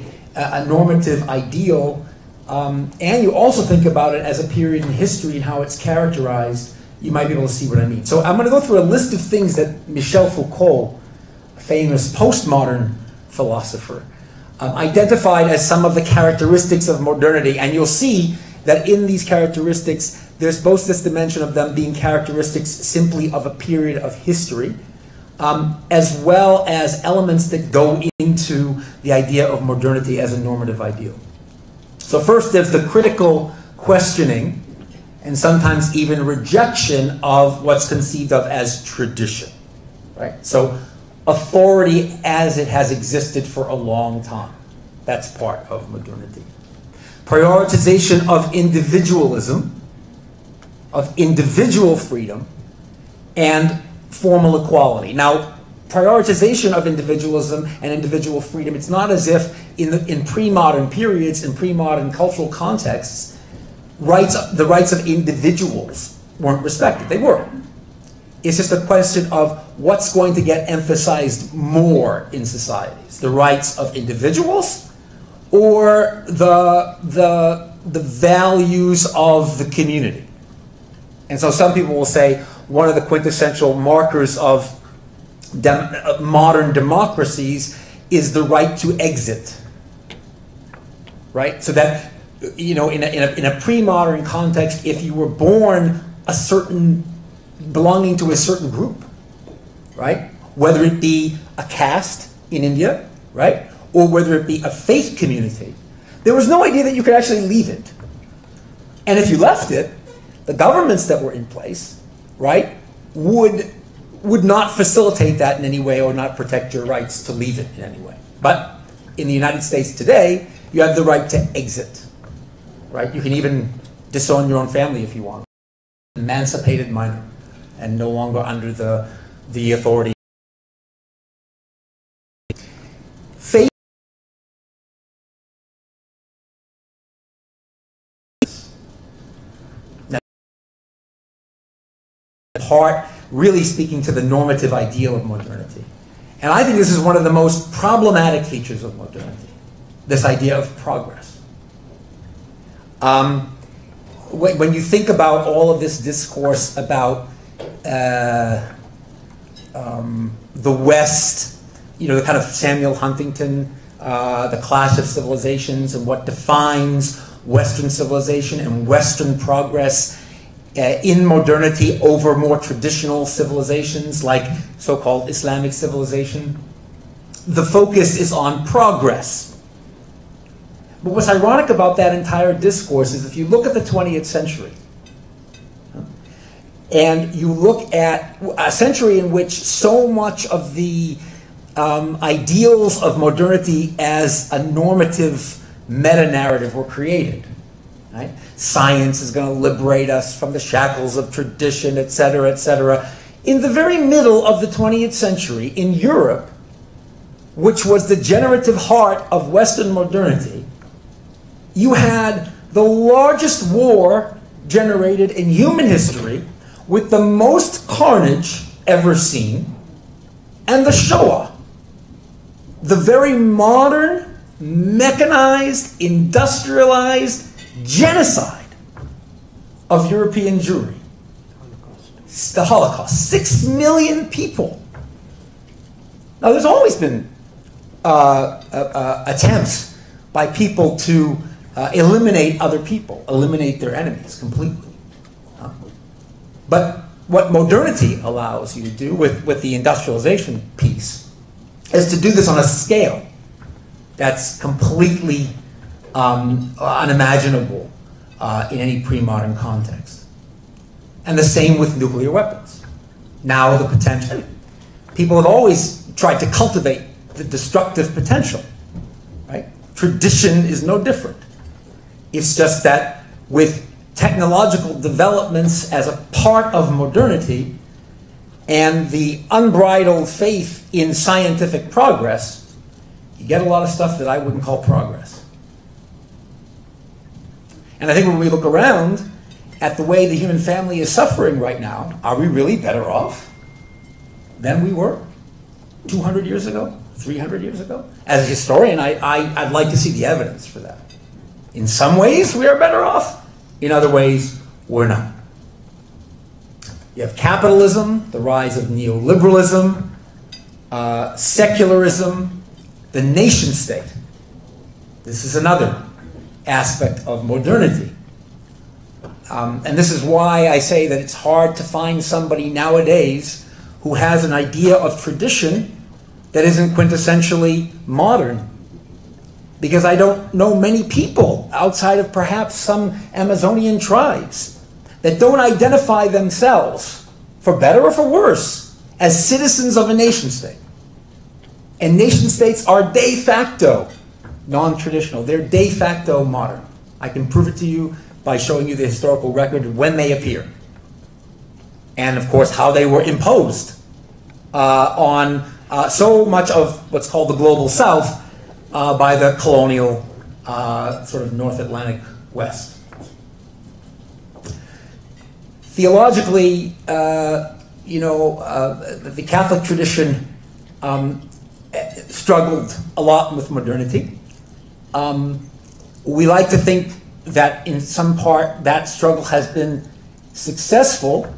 Speaker 3: normative ideal, and you also think about it as a period in history and how it's characterized, you might be able to see what I mean. So I'm going to go through a list of things that Michel Foucault, a famous postmodern philosopher, identified as some of the characteristics of modernity, and you'll see that in these characteristics, there's both this dimension of them being characteristics simply of a period of history, as well as elements that go into the idea of modernity as a normative ideal. So first, there's the critical questioning and sometimes even rejection of what's conceived of as tradition. Right? So authority as it has existed for a long time. That's part of modernity. Prioritization of individualism, of individual freedom, and formal equality. Now, prioritization of individualism and individual freedom, it's not as if in pre-modern periods, in pre-modern cultural contexts, the rights of individuals weren't respected. They were. It's just a question of what's going to get emphasized more in societies, the rights of individuals or the values of the community. And so some people will say one of the quintessential markers of modern democracies is the right to exit. Right? So that, in a pre-modern context, if you were born belonging to a certain group, right? Whether it be a caste in India, right? Or whether it be a faith community, there was no idea that you could actually leave it. And if you left it, the governments that were in place, right, would not facilitate that in any way or not protect your rights to leave it in any way. But in the United States today, you have the right to exit, right? You can even disown your own family if you want. Emancipated minor and no longer under the authority. Faith part really speaking to the normative ideal of modernity. And I think this is one of the most problematic features of modernity, this idea of progress. When you think about all of this discourse about the West, the kind of Samuel Huntington, the clash of civilizations and what defines Western civilization and Western progress in modernity over more traditional civilizations like so-called Islamic civilization, the focus is on progress. But what's ironic about that entire discourse is if you look at the 20th century, and you look at a century in which so much of the ideals of modernity as a normative meta-narrative were created. Right? Science is going to liberate us from the shackles of tradition, etc., etc. In the very middle of the 20th century, in Europe, which was the generative heart of Western modernity, you had the largest war generated in human history with the most carnage ever seen, and the Shoah, the very modern, mechanized, industrialized genocide of European Jewry. The Holocaust. 6 million people. Now, there's always been attempts by people to eliminate other people, eliminate their enemies completely. But what modernity allows you to do with the industrialization piece is to do this on a scale that's completely unimaginable in any pre-modern context. And the same with nuclear weapons. Now the potential. People have always tried to cultivate the destructive potential, right? Tradition is no different. It's just that with technological developments as a part of modernity and the unbridled faith in scientific progress, you get a lot of stuff that I wouldn't call progress. And I think when we look around at the way the human family is suffering right now, are we really better off than we were 200 years ago, 300 years ago? As a historian, I'd like to see the evidence for that. In some ways, we are better off. In other ways, we're not. You have capitalism, the rise of neoliberalism, secularism, the nation state. This is another aspect of modernity. And this is why I say that it's hard to find somebody nowadays who has an idea of tradition that isn't quintessentially modern. Because I don't know many people outside of perhaps some Amazonian tribes that don't identify themselves, for better or for worse, as citizens of a nation state. And nation states are de facto non-traditional. They're de facto modern. I can prove it to you by showing you the historical record of when they appear. And of course, how they were imposed on so much of what's called the global south by the colonial sort of North Atlantic West. Theologically, the Catholic tradition struggled a lot with modernity. We like to think that in some part that struggle has been successful.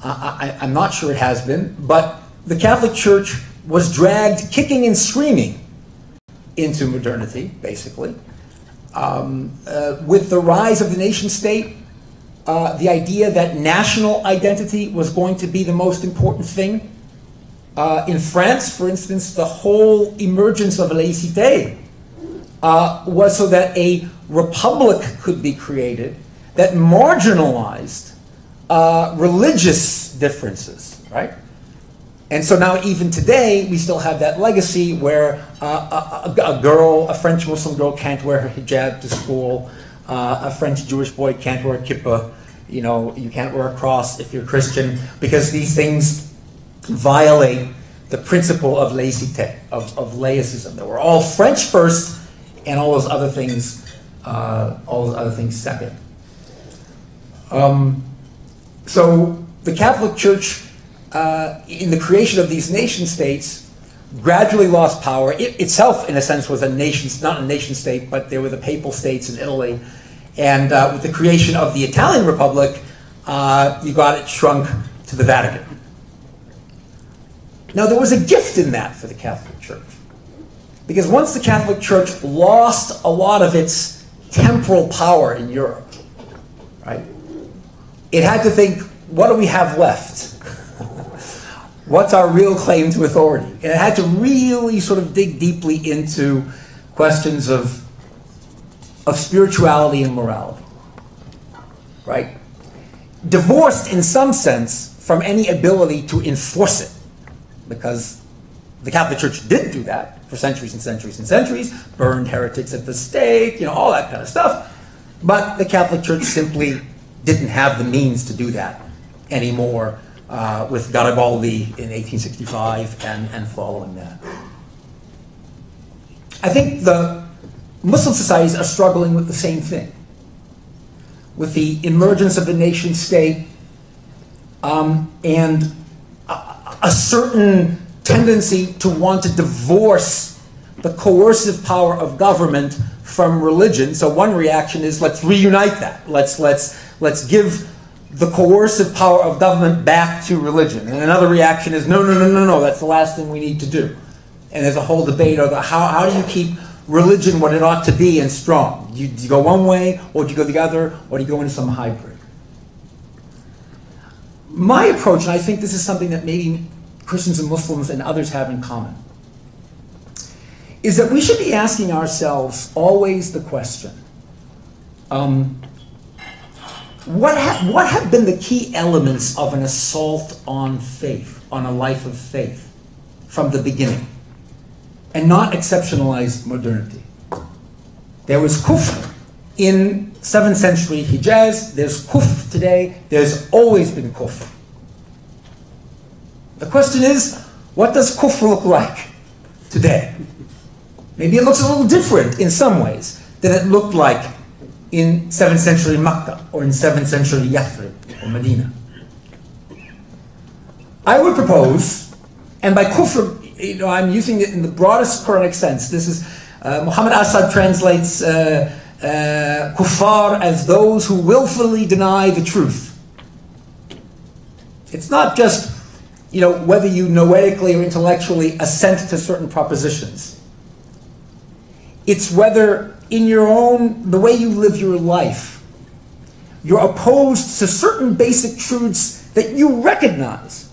Speaker 3: I'm not sure it has been, but the Catholic Church was dragged kicking and screaming into modernity, basically. With the rise of the nation state, the idea that national identity was going to be the most important thing. In France, for instance, the whole emergence of laïcité was so that a republic could be created that marginalized religious differences, right? And so now even today, we still have that legacy where a French Muslim girl can't wear her hijab to school, a French Jewish boy can't wear a kippah, you can't wear a cross if you're Christian, because these things violate the principle of laïcité, of laicism, that we're all French first and all those other things second. So the Catholic Church, in the creation of these nation states, gradually lost power. It itself, in a sense, was a nation, not a nation state, but there were the papal states in Italy. And with the creation of the Italian Republic, you got it shrunk to the Vatican. Now, there was a gift in that for the Catholic Church. Because once the Catholic Church lost a lot of its temporal power in Europe, right, it had to think, what do we have left? What's our real claim to authority? And it had to really sort of dig deeply into questions of spirituality and morality, right? Divorced in some sense from any ability to enforce it, because the Catholic Church did do that for centuries and centuries and centuries, burned heretics at the stake, all that kind of stuff. But the Catholic Church simply didn't have the means to do that anymore with Garibaldi in 1865 and following that. I think the Muslim societies are struggling with the same thing, with the emergence of the nation state and a certain tendency to want to divorce the coercive power of government from religion. So one reaction is, let's reunite that. Let's give the coercive power of government back to religion. And another reaction is, no, that's the last thing we need to do. And there's a whole debate over how do you keep religion what it ought to be and strong? Do you go one way, or do you go the other, or do you go into some hybrid? My approach, and I think this is something that maybe Christians and Muslims and others have in common, is that we should be asking ourselves always the question, what have been the key elements of an assault on faith, on a life of faith, from the beginning, and not exceptionalize modernity? There was kufr in 7th century Hijaz, there's kufr today, there's always been kufr. The question is, what does kufr look like today? Maybe it looks a little different in some ways than it looked like in 7th century Makkah or in 7th century Yathrib or Medina. I would propose, and by kufr, I'm using it in the broadest Quranic sense. This is, Muhammad Assad translates kuffar as those who willfully deny the truth. It's not just, whether you noetically or intellectually assent to certain propositions. It's whether in the way you live your life, you're opposed to certain basic truths that you recognize,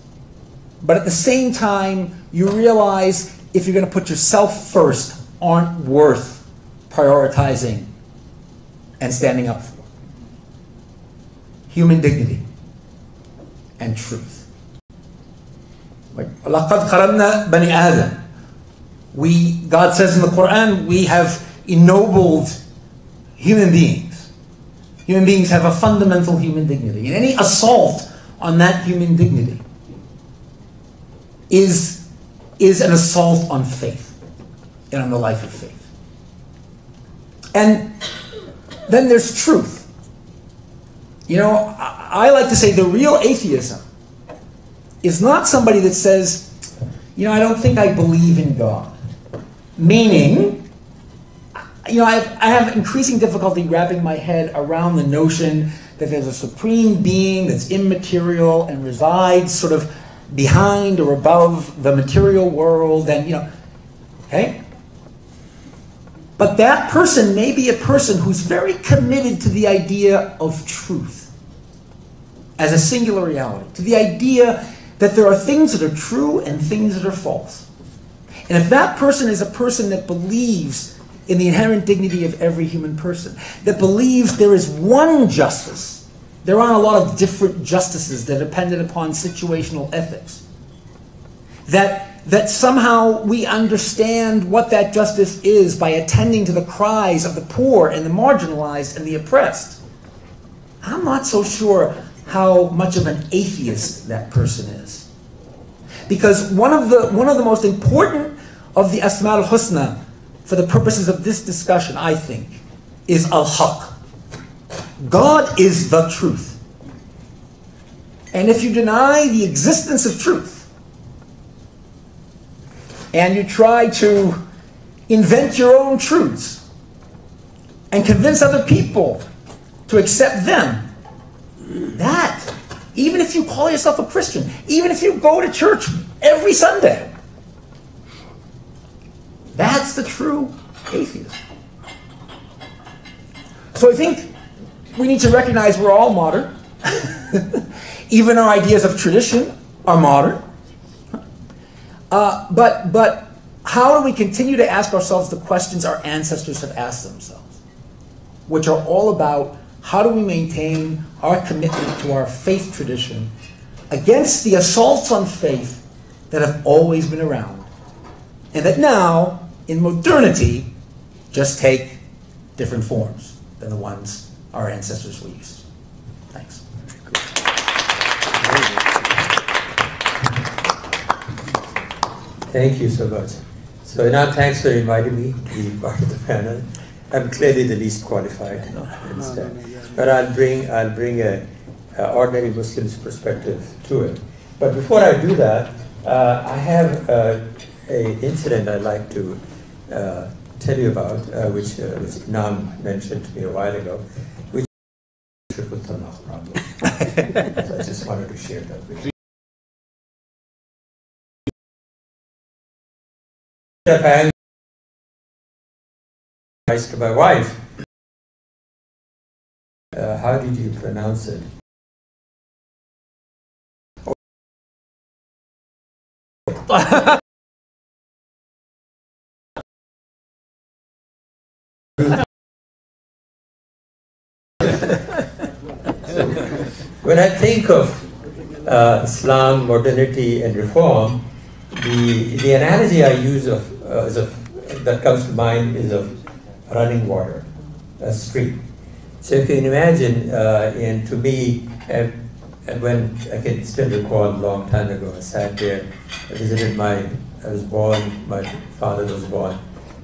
Speaker 3: but at the same time, you realize if you're going to put yourself first, aren't worth prioritizing and standing up for. Human dignity and truth. لَقَدْ قَرَمْنَا بَنِي آدَمَ. God says in the Quran, we have ennobled human beings. Human beings have a fundamental human dignity. And any assault on that human dignity is an assault on faith and on the life of faith. And then there's truth. I like to say the real atheism is not somebody that says, I don't think I believe in God. Meaning, I have increasing difficulty wrapping my head around the notion that there's a supreme being that's immaterial and resides sort of behind or above the material world, and okay? But that person may be a person who's very committed to the idea of truth as a singular reality, to the idea that there are things that are true and things that are false. And if that person is a person that believes in the inherent dignity of every human person, that believes there is one justice, there aren't a lot of different justices that are dependent upon situational ethics, that somehow we understand what that justice is by attending to the cries of the poor and the marginalized and the oppressed, I'm not so sure how much of an atheist that person is. Because one of the most important of the Asma al-Husna for the purposes of this discussion, I think, is al-Haq. God is the truth. And if you deny the existence of truth, and you try to invent your own truths, and convince other people to accept them, that, even if you call yourself a Christian, even if you go to church every Sunday, that's the true atheism. So I think we need to recognize we're all modern. Even our ideas of tradition are modern. But how do we continue to ask ourselves the questions our ancestors have asked themselves, which are all about how do we maintain our commitment to our faith tradition against the assaults on faith that have always been around, and that now, in modernity, just take different forms than the ones our ancestors were used to. Thanks.
Speaker 10: Thank you so much. So now thanks for inviting me to be part of the panel.
Speaker 7: I'm clearly the least qualified. But I'll bring a ordinary Muslim's perspective to it. But before I do that, I have a incident I'd like to tell you about, which Nam mentioned to me a while ago, which is the Talaq problem. So I just wanted to share that with you. If I am nice to my wife, how did you pronounce it? When I think of Islam, modernity, and reform, the analogy I use that comes to mind is of running water, a stream. So you can imagine, and to me, when I can still recall a long time ago, I sat there, I visited my father was born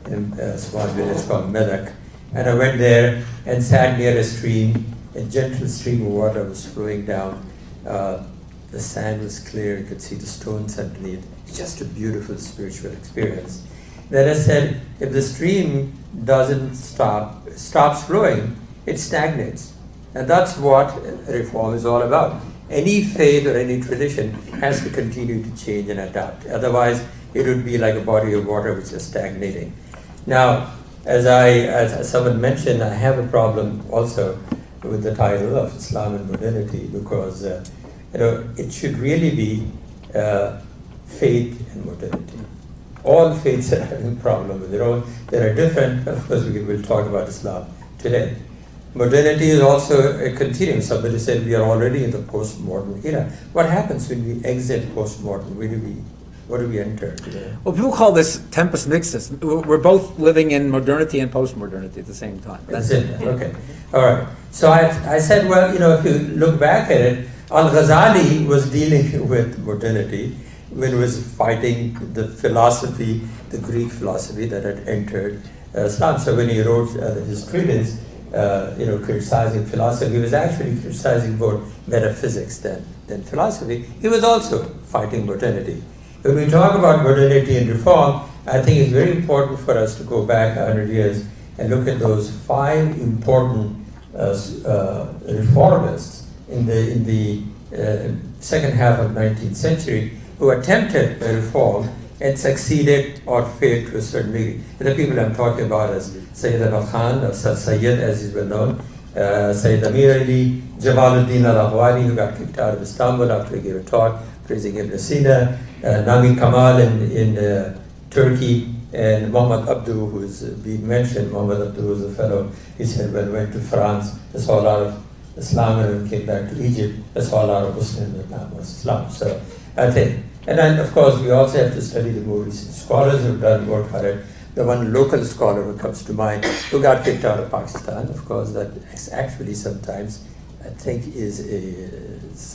Speaker 7: in a small village called Medak, and I went there and sat near a stream. A gentle stream of water was flowing down. The sand was clear, you could see the stones underneath. It's just a beautiful spiritual experience. Then I said, if the stream doesn't stops flowing, it stagnates. And that's what reform is all about. Any faith or any tradition has to continue to change and adapt. Otherwise, it would be like a body of water which is stagnating. Now, as someone mentioned, I have a problem also with the title of Islam and Modernity, because it should really be faith and modernity. All faiths are having a problem with their own. There are different, of course we will talk about Islam today. Modernity is also a continuum. Somebody said we are already in the postmodern era. What happens when we exit postmodern? What do we enter today?
Speaker 3: Well, people call this tempus mixtus. We're both living in modernity and postmodernity at the same time.
Speaker 7: That's it. Okay. All right. So I said, well, if you look back at it, Al-Ghazali was dealing with modernity when he was fighting the philosophy, the Greek philosophy that had entered Islam. So when he wrote his treatise, criticizing philosophy, he was actually criticizing more metaphysics than philosophy. He was also fighting modernity. When we talk about modernity and reform, I think it's very important for us to go back 100 years and look at those 5 important reformists in the second half of 19th century who attempted a reform and succeeded or failed to a certain degree. And the people I'm talking about is Sayyidina Khan, or Sayyid as he's well known, Sayyid Amir Ali, Jamaluddin al-Ahwali, who got kicked out of Istanbul after he gave a talk praising Ibn Sina, Nami Kamal in Turkey, and Muhammad Abdu, who is being mentioned. Muhammad Abdu was a fellow, he said, when he went to France, they saw a lot of Islam, and when he came back to Egypt, they saw a lot of Muslim Islam was Islam. So I think, and then of course we also have to study the more recent scholars who have done work on it. The one local scholar who comes to mind, who got kicked out of Pakistan, of course, that is actually sometimes, I think, is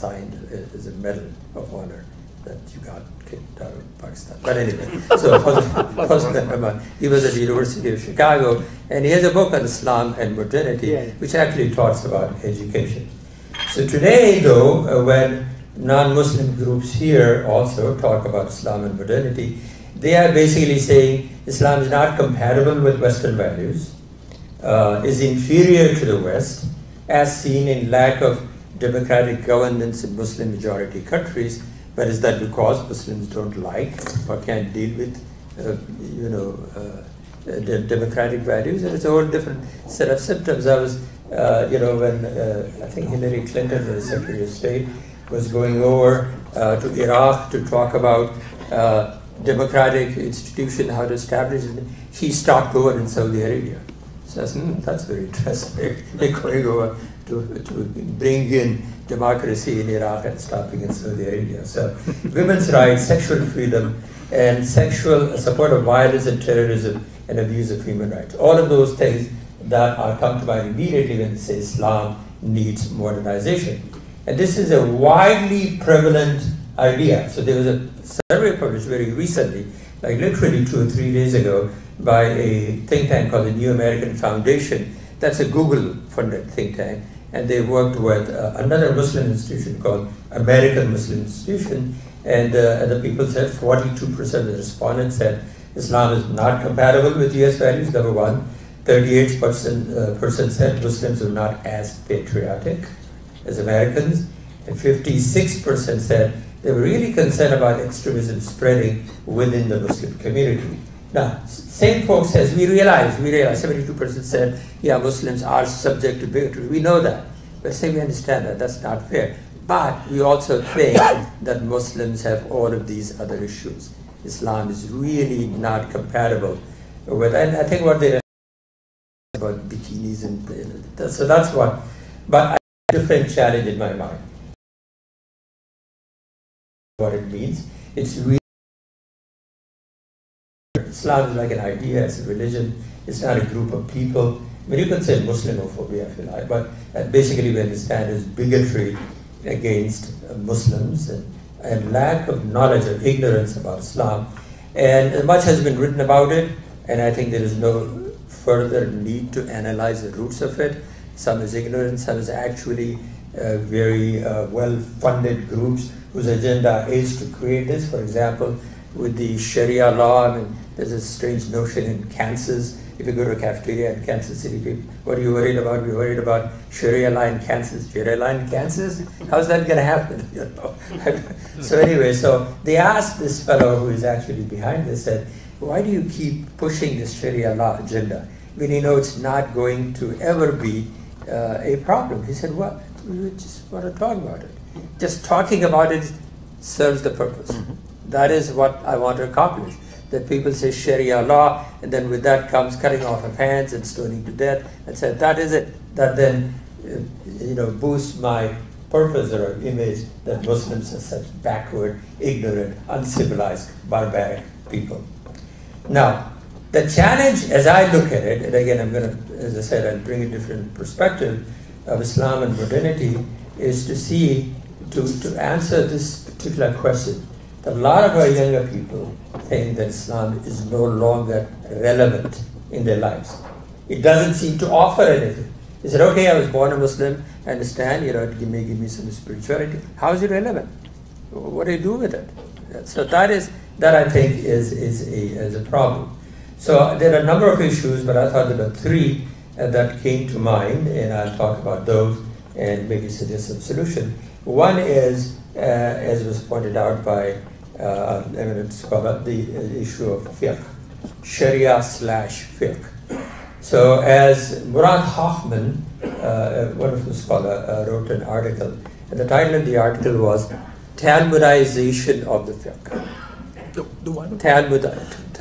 Speaker 7: a medal of honor that you got kicked out of Pakistan. But anyway, so he was at the University of Chicago, and he has a book on Islam and modernity, which actually talks about education. So today, though, when non-Muslim groups here also talk about Islam and modernity, they are basically saying Islam is not compatible with Western values, is inferior to the West, as seen in lack of democratic governance in Muslim majority countries. But is that because Muslims don't like or can't deal with, the democratic values? And it's a whole different set of symptoms. I was, when I think Hillary Clinton, the Secretary of State, was going over to Iraq to talk about democratic institution, how to establish it, she stopped over in Saudi Arabia. So I said, that's very interesting. They're going over to bring in democracy in Iraq and stopping in Saudi Arabia. So women's rights, sexual freedom, and sexual support of violence and terrorism and abuse of human rights. All of those things that are come to mind immediately when they say Islam needs modernization. And this is a widely prevalent idea. So there was a survey published very recently, like literally 2 or 3 days ago, by a think tank called the New American Foundation. That's a Google-funded think tank, and they worked with another Muslim institution called American Muslim Institution, and the people said 42% of the respondents said Islam is not compatible with US values, number one. 38% said Muslims are not as patriotic as Americans, and 56% said they were really concerned about extremism spreading within the Muslim community. Now, same folks says, we realize, 72% said, yeah, Muslims are subject to bigotry. We know that. But say we understand that, that's not fair. But we also think that Muslims have all of these other issues. Islam is really not compatible with, and I think what they about bikinis and so that's what, but I have a different challenge in my mind. What it means, it's really, Islam is like an idea, it's a religion, it's not a group of people. I mean, you can say Muslimophobia if you like, but basically we understand is bigotry against Muslims and lack of knowledge or ignorance about Islam. And much has been written about it, and I think there is no further need to analyze the roots of it. Some is ignorance, some is actually very well-funded groups whose agenda is to create this. For example, with the Sharia law, I mean, there's a strange notion in Kansas. If you go to a cafeteria in Kansas City, people, what are you worried about? We're worried about Sharia law in Kansas. Sharia law in Kansas? How's that going to happen? You know? So anyway, so they asked this fellow who is actually behind this, said, why do you keep pushing this Sharia law agenda when you know it's not going to ever be a problem? He said, what? We just want to talk about it. Just talking about it serves the purpose. That is what I want to accomplish. That people say Sharia law, and then with that comes cutting off of hands and stoning to death, and say that is it. That then, boosts my purpose or image that Muslims are such backward, ignorant, uncivilized, barbaric people. Now, the challenge, as I look at it, and again, I'm going to, as I said, I'll bring a different perspective of Islam and modernity, is to see, to answer this particular question. A lot of our younger people think that Islam is no longer relevant in their lives. It doesn't seem to offer anything. They said, okay, I was born a Muslim, I understand, it give me some spirituality. How is it relevant? What do you do with it? So that I think is a problem. So there are a number of issues, but I thought there were three that came to mind, and I'll talk about those and maybe suggest some solution. One is, as was pointed out by an eminent scholar, the issue of fiqh, Sharia/fiqh. So as Murad Hoffman, a wonderful scholar, wrote an article, and the title of the article was Talmudization of the fiqh.
Speaker 2: The what?
Speaker 7: Talmudization.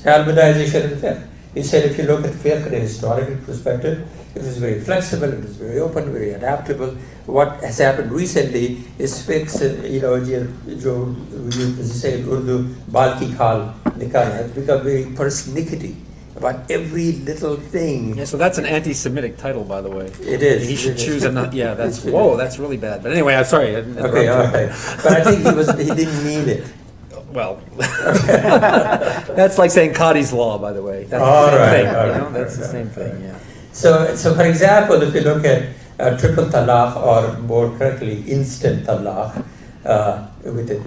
Speaker 7: Talmudization of the fiqh. He said if you look at fiqh in a historical perspective, it was very flexible, it was very open, very adaptable. What has happened recently is fiqh, as you say in Urdu, balki khal nikah, has become very persnickety about every little thing.
Speaker 2: Yeah, so that's an anti-Semitic title, by the way.
Speaker 7: It is.
Speaker 2: He should choose a not. Yeah, that's whoa, that's really bad. But anyway, I'm sorry.
Speaker 7: Okay, all right. But I think he didn't mean it.
Speaker 2: Well, that's like saying Qadi's law, by the way. That's
Speaker 7: all
Speaker 2: the same
Speaker 7: right,
Speaker 2: thing.
Speaker 7: all
Speaker 2: You know?
Speaker 7: right,
Speaker 2: That's the
Speaker 7: right,
Speaker 2: same thing. Yeah.
Speaker 7: So for example, if you look at triple talaq, or more correctly, instant talaq, with a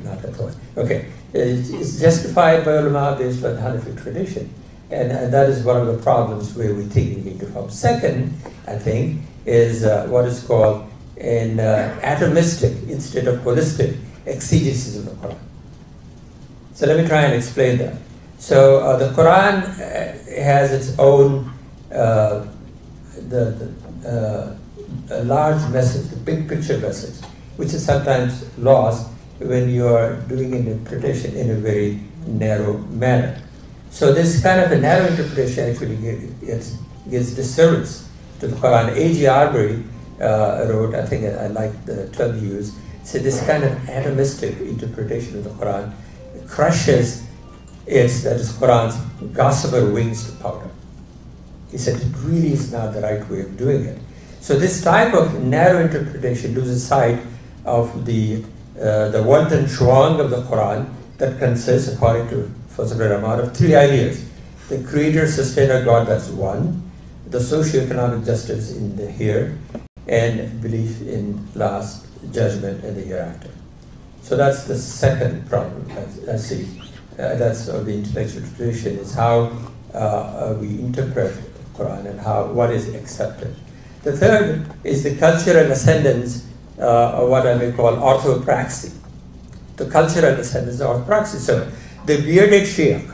Speaker 7: not at all. Okay, it's justified by ulama based on Hanafi tradition, and that is one of the problems where we think we need to help. Second, I think, is what is called an atomistic instead of holistic exegesis of the Quran. So let me try and explain that. So the Quran has its own a large message, the big picture message, which is sometimes lost when you are doing interpretation in a very narrow manner. So this kind of a narrow interpretation actually gives disservice to the Quran. A.G. Arbery wrote, I think I like the term he used, said this kind of atomistic interpretation of the Quran crushes that is Quran's gossamer wings to powder. He said it really is not the right way of doing it. So this type of narrow interpretation loses sight of the wanton chuang of the Quran that consists, according to Fazl Rahman, of three ideas. The creator, sustainer God, that's one. The socio-economic justice in the here, and belief in last judgment and the hereafter. So that's the second problem, I see. That's the intellectual tradition, is how we interpret Quran and what is accepted. The third is the cultural ascendance, or what I may call orthopraxy. The cultural ascendance of orthopraxy. So the bearded sheikh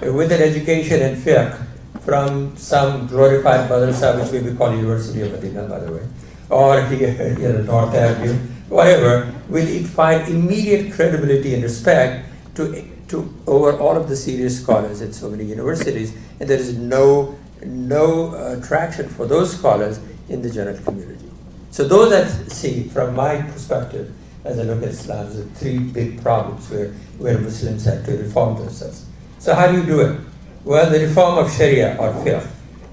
Speaker 7: with an education in fiqh from some glorified madrasa, which we call University of Medina, by the way, or here, North Avenue, whatever, will find immediate credibility and respect to over all of the serious scholars in so many universities, and there is no traction for those scholars in the general community. So those that see, from my perspective, as I look at Islam, there are three big problems where Muslims have to reform themselves. So how do you do it? Well, the reform of Sharia or fiqh.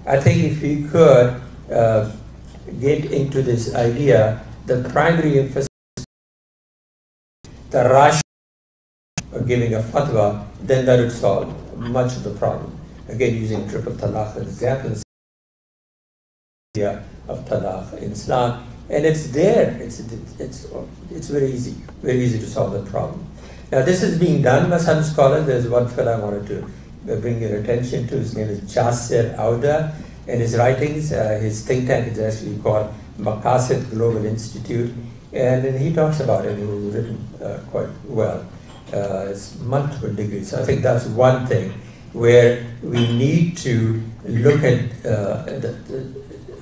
Speaker 7: I think if we could get into this idea, the primary emphasis, the rash of giving a fatwa, then that would solve much of the problem. Again, using triple talaq as an example, of talaq in Islam, and it's there. It's very easy to solve the problem. Now, this is being done by some scholars. There's one fellow I wanted to bring your attention to. His name is Jasir Auda, and his writings, his think tank is actually called Maqasid Global Institute, and he talks about it. It was written quite well. It's multiple degrees. So I think that's one thing where we need to look at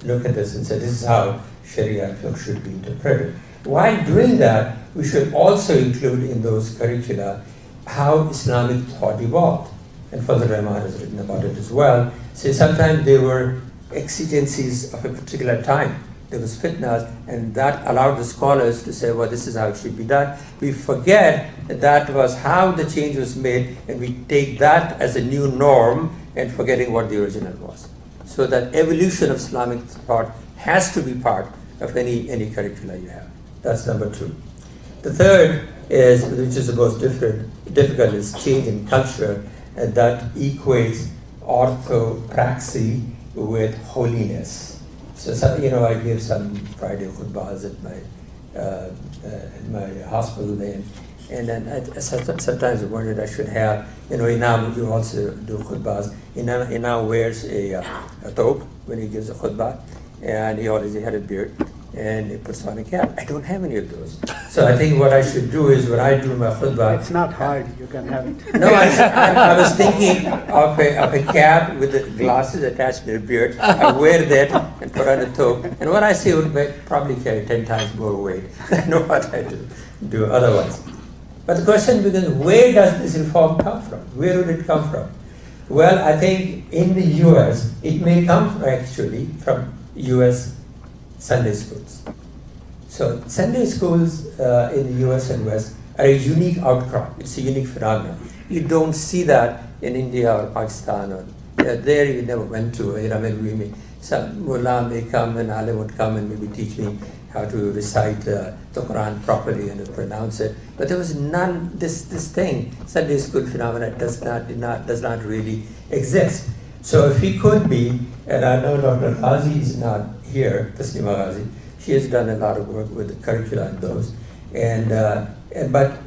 Speaker 7: this and say, this is how Sharia should be interpreted. While doing that, we should also include in those curricula how Islamic thought evolved. And Fazl Rahman has written about it as well. So sometimes there were exigencies of a particular time. There was fitnas, and that allowed the scholars to say, well, this is how it should be done. We forget that was how the change was made, and we take that as a new norm and forgetting what the original was. So that evolution of Islamic thought has to be part of any curricula you have. That's number two. The third is, which is the most difficult, is change in culture, and that equates orthopraxy with holiness. So I give some Friday khutbahs at my hospital there, and then I sometimes I wondered I should have, Imam, you also do khutbahs. Imam wears a thobe when he gives a khutbah, and he always had a beard, and he puts on a cap. I don't have any of those. So I think what I should do is when I do my khutbah...
Speaker 4: It's not hard, you can have it.
Speaker 7: No, I was thinking of a cap with the glasses attached to the beard. I wear that and put on a thobe. And what I say would probably carry 10 times more weight than what I do otherwise. But the question becomes, where does this reform come from? Where would it come from? Well, I think in the US, it may come actually from US Sunday schools. So Sunday schools in the US and West are a unique outcrop. It's a unique phenomenon. You don't see that in India or Pakistan or there you never went to. Some mullah may come and alim would come and maybe teach me how to recite the Quran properly and to pronounce it. But there was none. This thing, Sunday school phenomenon, does not really exist. So if he could be, and I know Dr. Ghazi is not here, Taslima Ghazi, she has done a lot of work with the curricula and those, but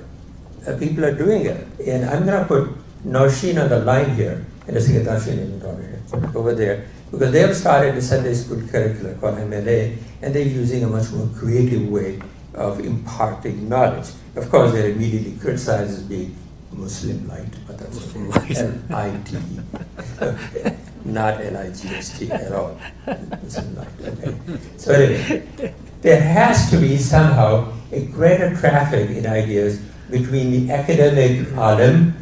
Speaker 7: people are doing it. And I'm going to put Nausheen on the line here, and let's get Nausheen over there, because they have started a Sunday school curricula called MLA, and they're using a much more creative way of imparting knowledge. Of course, they're immediately criticized as being Muslim light, but that's L-I-T-E, not L-I-G-H-T at all. Muslim light, okay. So anyway, there has to be somehow a greater traffic in ideas between the academic alim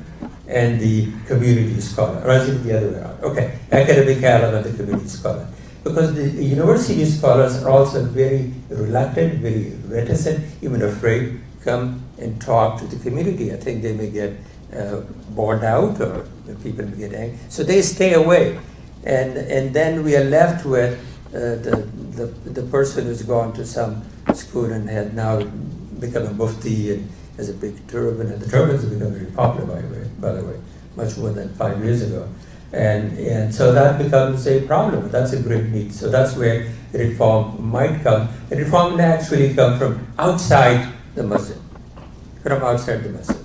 Speaker 7: and the community scholar, or is it the other way around? Okay, academic alim and the community scholar. Because the university scholars are also very reluctant, very reticent, even afraid to come and talk to the community. I think they may get bored out, or people may get angry. So they stay away. And then we are left with the person who's gone to some school and had now become a mufti and has a big turban, and the turbans have become very popular, by the way, much more than 5 years ago. And so that becomes a problem. That's a great need. So that's where reform might come. And reform may actually come from outside the masjid, from outside the masjid.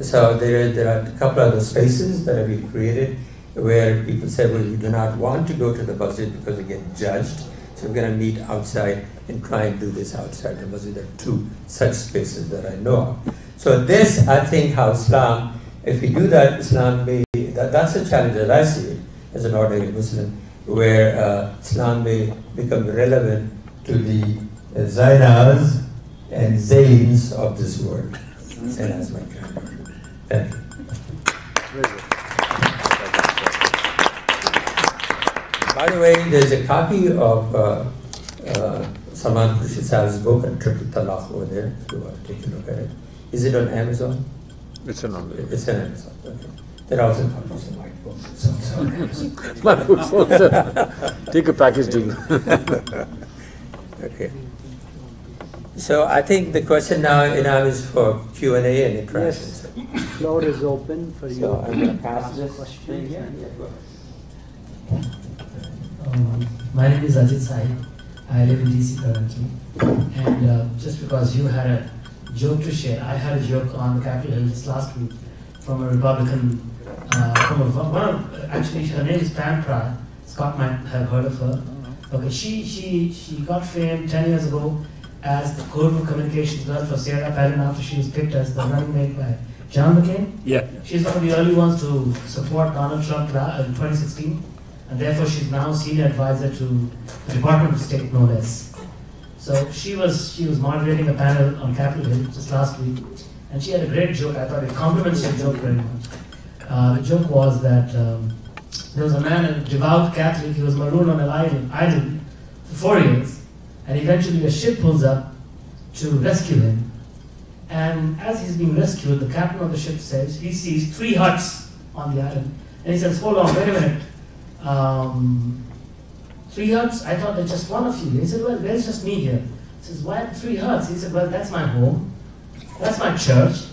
Speaker 7: So there are a couple of the spaces that have been created where people say, well, we do not want to go to the masjid because we get judged. So we're going to meet outside and try and do this outside the masjid. There are 2 such spaces that I know of. So this, I think, how Islam, if we do that, Islam may, that's a challenge that I see as an ordinary Muslim, where Islam may become relevant to the Zainas and Zains of this world. And that's my comment. Thank you. By the way, there's a copy of Salman Khurshid's book on Triple Talaq over there, if you want to take a look at it. Is it on Amazon?
Speaker 1: It's on Amazon.
Speaker 7: It's on Amazon. Okay. There are also copies of my book.
Speaker 1: My book's also. Take a package deal.
Speaker 7: Okay. So I think the question now is for Q&A and interactions.
Speaker 10: Yes. Floor is open for you.
Speaker 7: So I'm going to pass this
Speaker 10: question.
Speaker 11: My name is Ajit Sai. I live in DC currently. And just because you had a joke to share, I had a joke on Capitol Hill just last week from a Republican, actually her name is Pam Pry. Scott might have heard of her. Okay, she got famed 10 years ago as the Code of Communications girl for Sierra Palin after she was picked as the running mate by John McCain.
Speaker 1: Yeah.
Speaker 11: She's one of the early ones to support Donald Trump in 2016. And therefore she's now senior advisor to the Department of State, no less. So she was moderating a panel on Capitol Hill just last week, and she had a great joke. I thought it compliments your joke very much. The joke was that there was a man, a devout Catholic, he was marooned on an island for 4 years, and eventually a ship pulls up to rescue him. And as he's being rescued, the captain of the ship says he sees 3 huts on the island, and he says, hold on, wait a minute. 3 huts? I thought there's just one of you. He said, well, there's just me here. He says, why 3 huts? He said, well, that's my home, that's my church,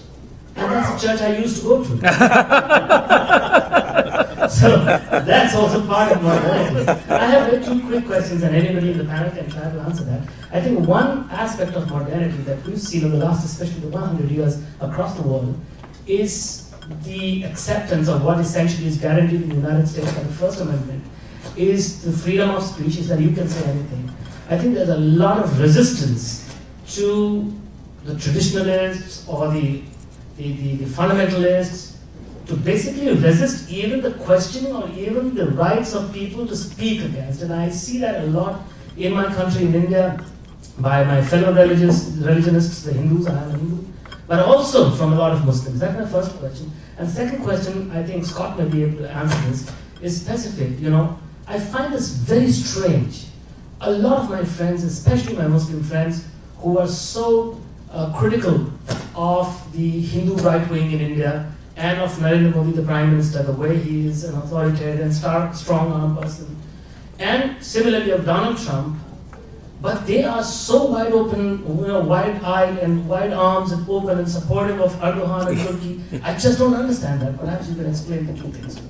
Speaker 11: and that's the church I used to go to. So that's also part of modernity. I have 2 quick questions, and anybody in the panel can try to answer that. I think one aspect of modernity that we've seen over the last, especially the 100 years across the world, is the acceptance of what essentially is guaranteed in the United States by the First Amendment, is the freedom of speech, is that you can say anything. I think there's a lot of resistance to the traditionalists or the fundamentalists to basically resist even the questioning or even the rights of people to speak against. And I see that a lot in my country, in India, by my fellow religionists, the Hindus, I am a Hindu, but also from a lot of Muslims. That's my first question. And second question, I think Scott may be able to answer this, is specific. You know, I find this very strange. A lot of my friends, especially my Muslim friends, who are so critical of the Hindu right wing in India and of Narendra Modi, the Prime Minister, the way he is an authoritarian, strong-arm person, and similarly of Donald Trump, but they are so wide open, wide-eyed and wide arms and open and supportive of Erdogan and Turkey. I just don't understand that. Perhaps you can explain the 2 things.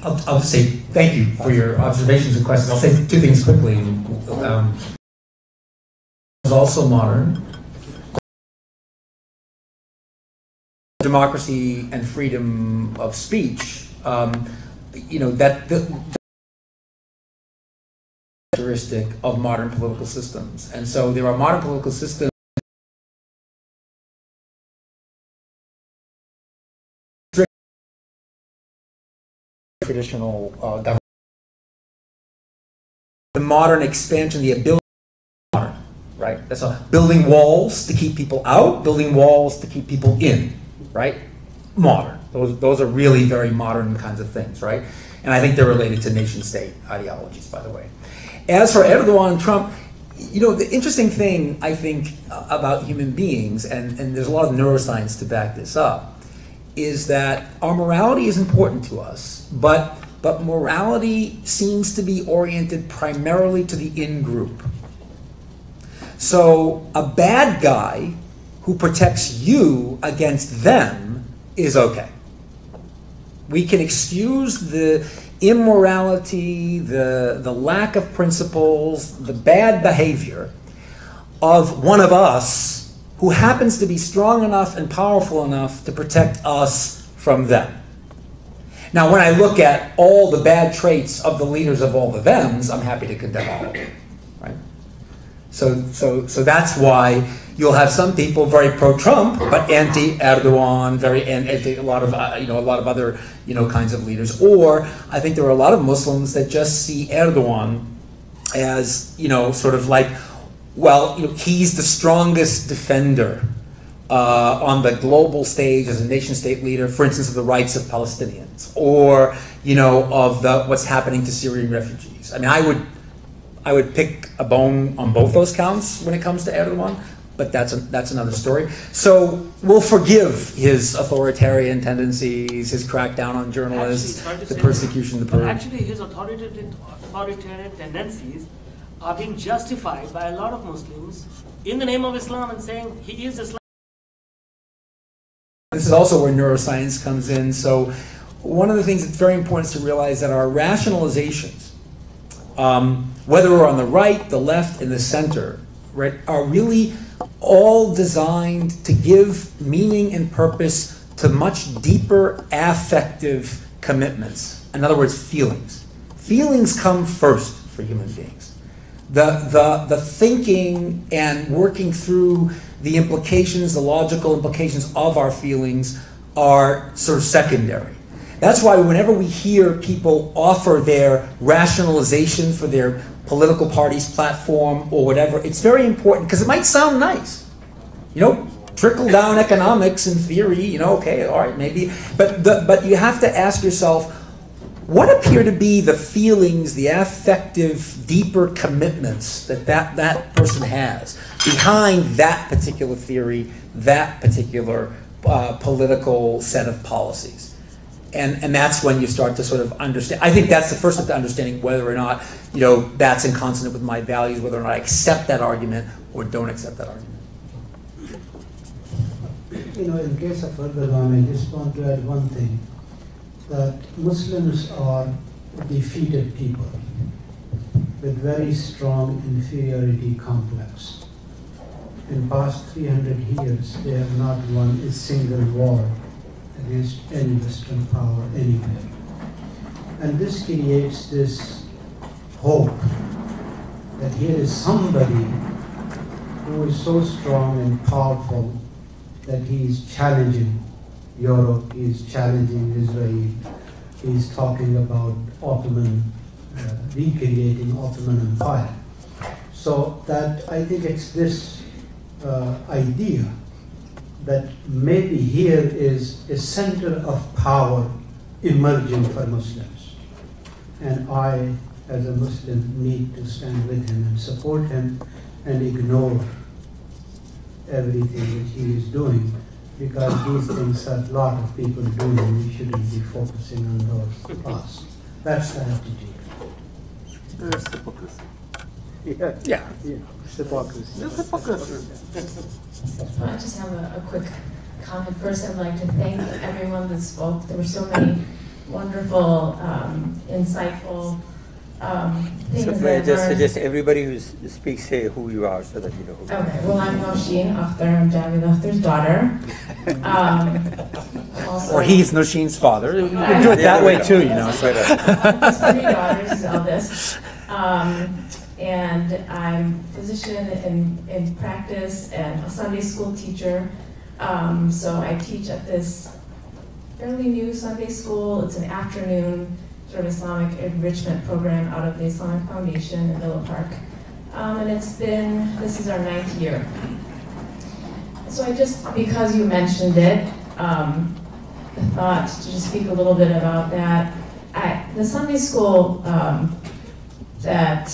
Speaker 3: I'll just say thank you for your observations and questions. I'll say 2 things quickly. It's also modern. Democracy and freedom of speech. That characteristic of modern political systems. And so there are modern political systems traditional government. The modern expansion, the ability modern, right? That's all. Building walls to keep people out, building walls to keep people in, right? Modern. Those are really very modern kinds of things, right? And I think they're related to nation-state ideologies, by the way. As for Erdogan and Trump, the interesting thing, I think, about human beings, and there's a lot of neuroscience to back this up, is that our morality is important to us, but morality seems to be oriented primarily to the in-group. So a bad guy who protects you against them is okay. We can excuse the immorality, the lack of principles, the bad behavior of one of us who happens to be strong enough and powerful enough to protect us from them. Now, when I look at all the bad traits of the leaders of all the thems, I'm happy to condemn all of them, right? So that's why you'll have some people very pro-Trump, but anti-Erdogan, very anti a lot of other kinds of leaders. Or I think there are a lot of Muslims that just see Erdogan as sort of like, well, he's the strongest defender on the global stage as a nation-state leader, for instance, of the rights of Palestinians, or of what's happening to Syrian refugees. I mean, I would pick a bone on both those counts when it comes to Erdogan, but that's another story. So we'll forgive his authoritarian tendencies, his crackdown on journalists, the persecution,
Speaker 11: but actually, his authoritarian tendencies are being justified by a lot of Muslims in the name of Islam and saying he is Islam.
Speaker 3: This is also where neuroscience comes in. So one of the things that's very important is to realize that our rationalizations, whether we're on the right, the left, and the center, right, are really all designed to give meaning and purpose to much deeper affective commitments. In other words, feelings. Feelings come first for human beings. The thinking and working through the implications, the logical implications of our feelings are sort of secondary. That's why whenever we hear people offer their rationalization for their political party's platform or whatever, it's very important because it might sound nice. Trickle-down economics in theory, okay, all right, maybe. But you have to ask yourself, what appear to be the feelings, the affective, deeper commitments that person has behind that particular theory, that particular political set of policies? And that's when you start to sort of understand. I think that's the first step to understanding whether or not that's in consonant with my values, whether or not I accept that argument or don't accept that argument.
Speaker 4: In case of Erdogan, I just want to add one thing, that Muslims are defeated people with very strong inferiority complex. In the past 300 years, they have not won a single war against any Western power anywhere. And this creates this hope that here is somebody who is so strong and powerful that he is challenging Europe, he is challenging Israel, he is talking about recreating Ottoman Empire. So that I think it's this idea that maybe here is a center of power emerging for Muslims. And I, as a Muslim, need to stand with him and support him and ignore everything that he is doing, because these things that a lot of people do, and we shouldn't be focusing on those us. That's the attitude.
Speaker 10: It's hypocrisy.
Speaker 3: Yeah.
Speaker 10: It's hypocrisy. It's hypocrisy.
Speaker 12: I just have a quick comment. First, I'd like to thank everyone that spoke. There were so many wonderful, insightful things
Speaker 7: So
Speaker 12: that
Speaker 7: may I
Speaker 12: I
Speaker 7: just
Speaker 12: learned.
Speaker 7: suggest everybody who speaks say who you are so that you know who you are.
Speaker 12: Okay, well, I'm Nosheen Akhtar. I'm Javed Akhtar's daughter. Also,
Speaker 3: Or he's Nosheen's father. You can do it that way too, So.
Speaker 12: His 3 daughters, his eldest. And I'm a physician in practice and a Sunday school teacher. So I teach at this fairly new Sunday school. It's an afternoon sort of Islamic enrichment program out of the Islamic Foundation in Villa Park. And this is our 9th year. So I just, because you mentioned it, thought to just speak a little bit about that. The Sunday school that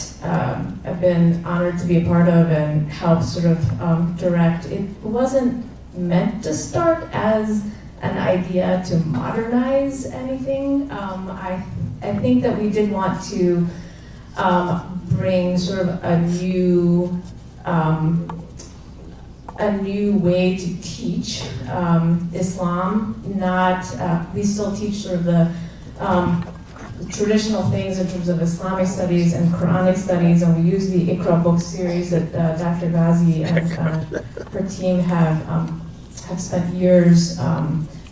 Speaker 12: I've been honored to be a part of and help sort of direct, it wasn't meant to start as an idea to modernize anything. I think that we did want to bring sort of a new a new way to teach Islam. Not we still teach sort of the traditional things in terms of Islamic studies and Quranic studies, and we use the Iqra book series that Dr. Ghazi and her team have spent years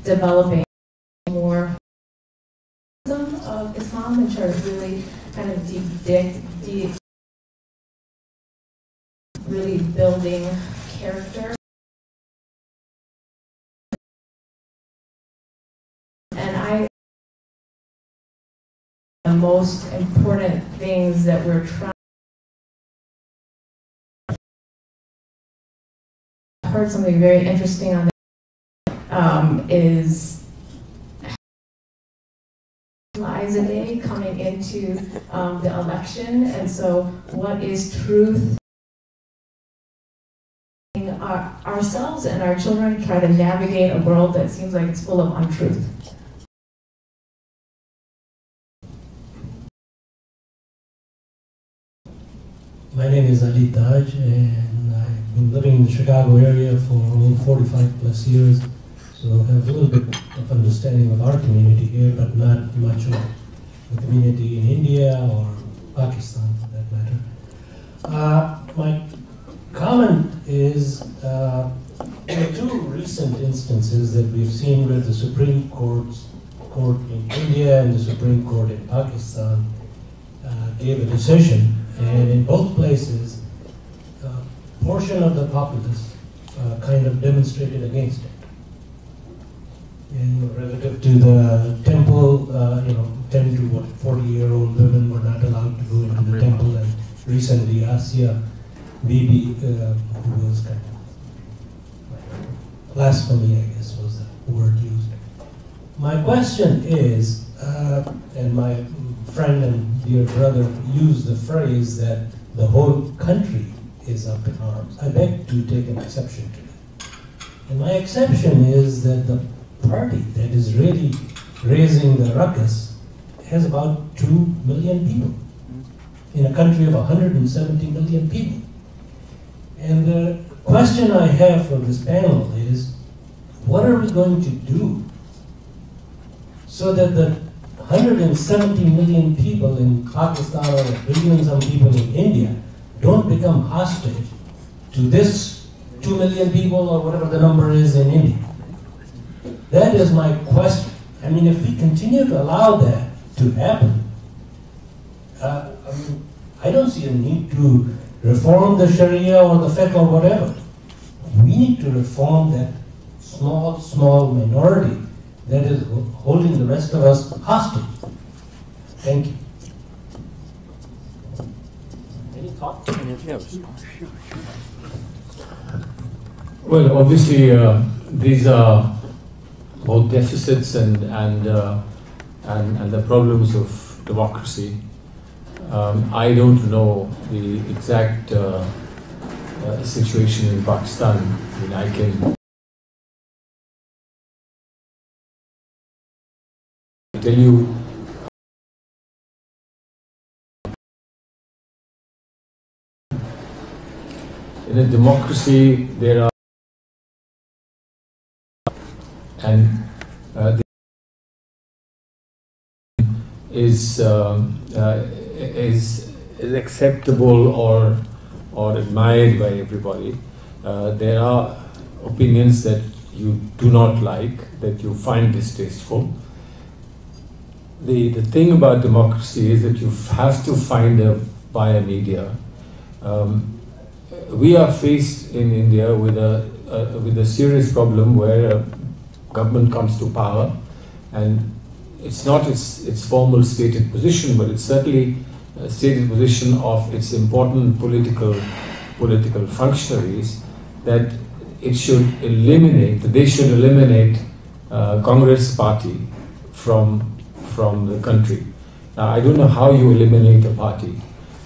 Speaker 12: developing more of Islam and try to really kind of deep really building character. And the most important things that we're trying. I heard something very interesting on is lies a day coming into the election, and so what is truth? Ourselves and our children try to navigate a world that seems like it's full of untruth.
Speaker 13: My name is Ali Taj, and I've been living in the Chicago area for over 45 plus years, so I have a little bit of understanding of our community here, but not much of the community in India or Pakistan for that matter. My comment is there are two recent instances that we've seen where the Supreme Court in India and the Supreme Court in Pakistan gave a decision, and in both places, a portion of the populace kind of demonstrated against it. And relative to the temple, 10 to 40-year-old women were not allowed to go into the temple, and recently Asia Bibi, who was kind of blasphemy, I guess was the word used. My question is, and my friend and dear brother used the phrase that the whole country is up in arms. I beg to take an exception to that. And my exception is that the party that is really raising the ruckus has about 2 million people in a country of 170 million people. And the question I have for this panel is, what are we going to do so that the 170 million people in Pakistan or a billion some people in India don't become hostage to this 2 million people or whatever the number is in India? That is my question. I mean, if we continue to allow that to happen, I don't see a need to reform the Sharia or the fiqh or whatever. We need to reform that small minority that is holding the rest of us hostage. Thank you.
Speaker 2: Any thoughts? Any of you?
Speaker 6: Well, obviously, these are both deficits and the problems of democracy. I don't know the exact situation in Pakistan. I mean, I can tell you in a democracy there are is acceptable or admired by everybody. There are opinions that you do not like, that you find distasteful. The thing about democracy is that you have to find via media. We are faced in India with a serious problem where a government comes to power, and it's not its formal stated position, but it's certainly a stated position of its important political functionaries that they should eliminate Congress party from the country. Now, I don't know how you eliminate a party.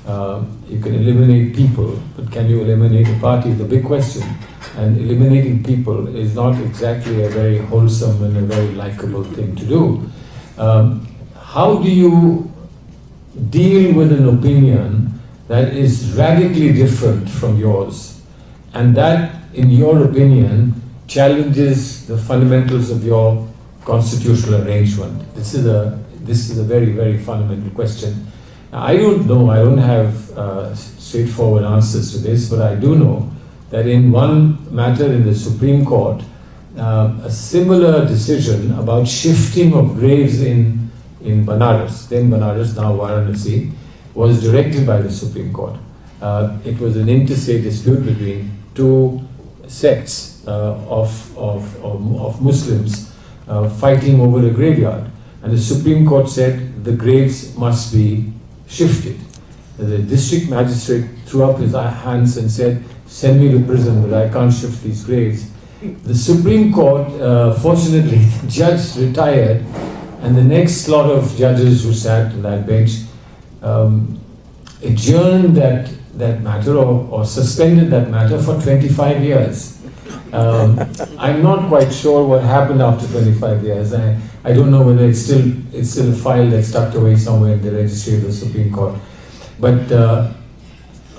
Speaker 6: You can eliminate people, but can you eliminate a party is the big question. And eliminating people is not exactly a very wholesome and a very likable thing to do. How do you deal with an opinion that is radically different from yours, and that in your opinion, challenges the fundamentals of your constitutional arrangement? This is a very, very fundamental question. Now, I don't know, I don't have straightforward answers to this, but I do know that in one matter in the Supreme Court, a similar decision about shifting of graves in Banaras, then Banaras, now Varanasi, was directed by the Supreme Court. It was an interstate dispute between two sects of Muslims fighting over a graveyard. And the Supreme Court said the graves must be shifted. The district magistrate threw up his hands and said, "Send me to prison, but I can't shift these graves." The Supreme Court, fortunately, the judge retired, and the next lot of judges who sat on that bench adjourned that matter or suspended that matter for 25 years. I'm not quite sure what happened after 25 years. I don't know whether it's still a file that's tucked away somewhere in the registry of the Supreme Court. But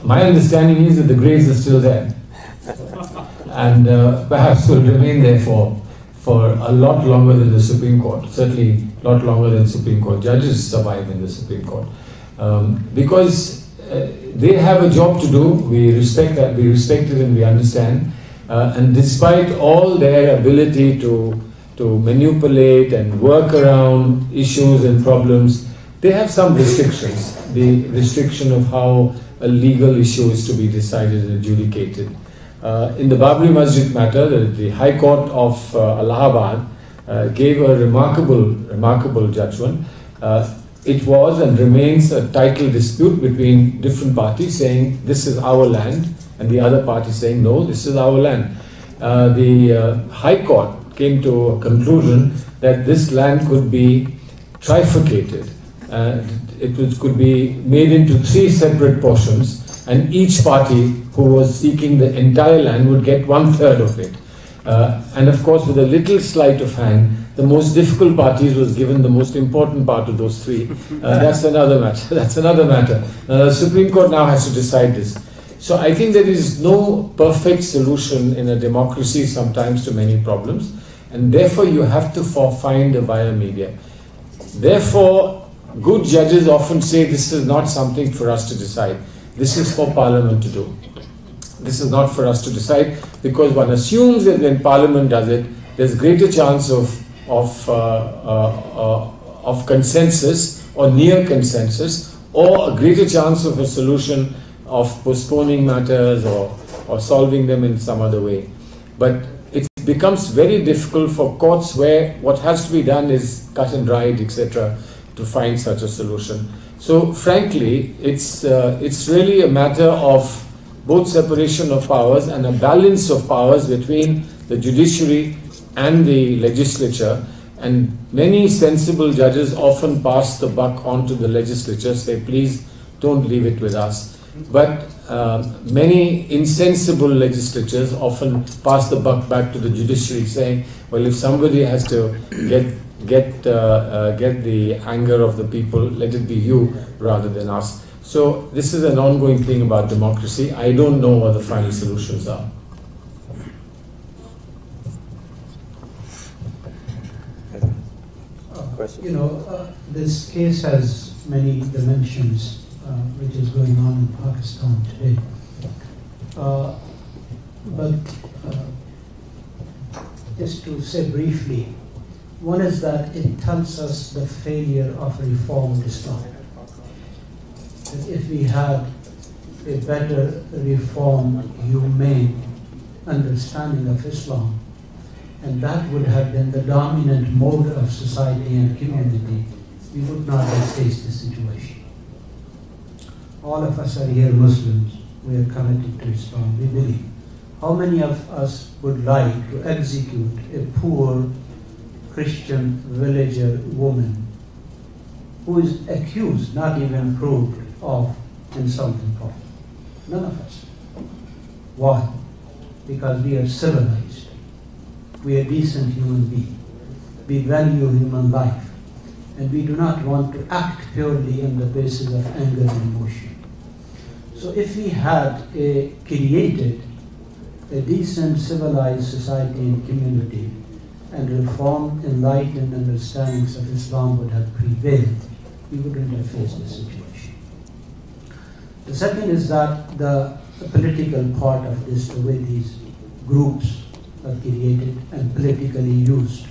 Speaker 6: my understanding is that the graves are still there. And perhaps will remain there for a lot longer than the Supreme Court. Certainly a lot longer than Supreme Court judges survive in the Supreme Court. Because they have a job to do. We respect that, we respect it and we understand. And despite all their ability to manipulate and work around issues and problems, they have some restrictions. The restriction of how a legal issue is to be decided and adjudicated. In the Babri Masjid matter, the High Court of Allahabad gave a remarkable judgment. It was and remains a title dispute between different parties saying this is our land, and the other party saying no, this is our land. The High Court came to a conclusion that this land could be trifurcated. Could be made into 3 separate portions, and each party who was seeking the entire land would get 1/3 of it. And of course, with a little sleight of hand, the most difficult parties was given the most important part of those 3. That's another matter. That's another matter. The Supreme Court now has to decide this. So I think there is no perfect solution in a democracy sometimes to many problems, and therefore you have to find a via media. Therefore, good judges often say this is not something for us to decide. This is for Parliament to do. This is not for us to decide, because one assumes that when Parliament does it, there's greater chance of consensus or near consensus, or a greater chance of a solution of postponing matters or solving them in some other way. But it becomes very difficult for courts where what has to be done is cut and dried, etc., to find such a solution. So frankly, it's really a matter of both separation of powers and a balance of powers between the judiciary and the legislature. And many sensible judges often pass the buck on to the legislature, say, please don't leave it with us. But many insensible legislatures often pass the buck back to the judiciary, saying, well, if somebody has to get the anger of the people, let it be you rather than us. So this is an ongoing thing about democracy. I don't know what the final solutions are.
Speaker 4: This case has many dimensions, which is going on in Pakistan today. But just to say briefly, one is that it tells us the failure of reformed Islam. That if we had a better reformed, humane understanding of Islam, and that would have been the dominant mode of society and community, we would not have faced this situation. All of us are here Muslims. We are committed to Islam. We believe. How many of us would like to execute a poor Christian villager woman who is accused, not even proved, of insulting Prophet? None of us. Why? Because we are civilized. We are decent human beings. We value human life. And we do not want to act purely on the basis of anger and emotion. So if we had created a decent, civilized society and community, and reformed, enlightened understandings of Islam would have prevailed, we wouldn't have faced this situation. The second is that the political part of this, the way these groups are created and politically used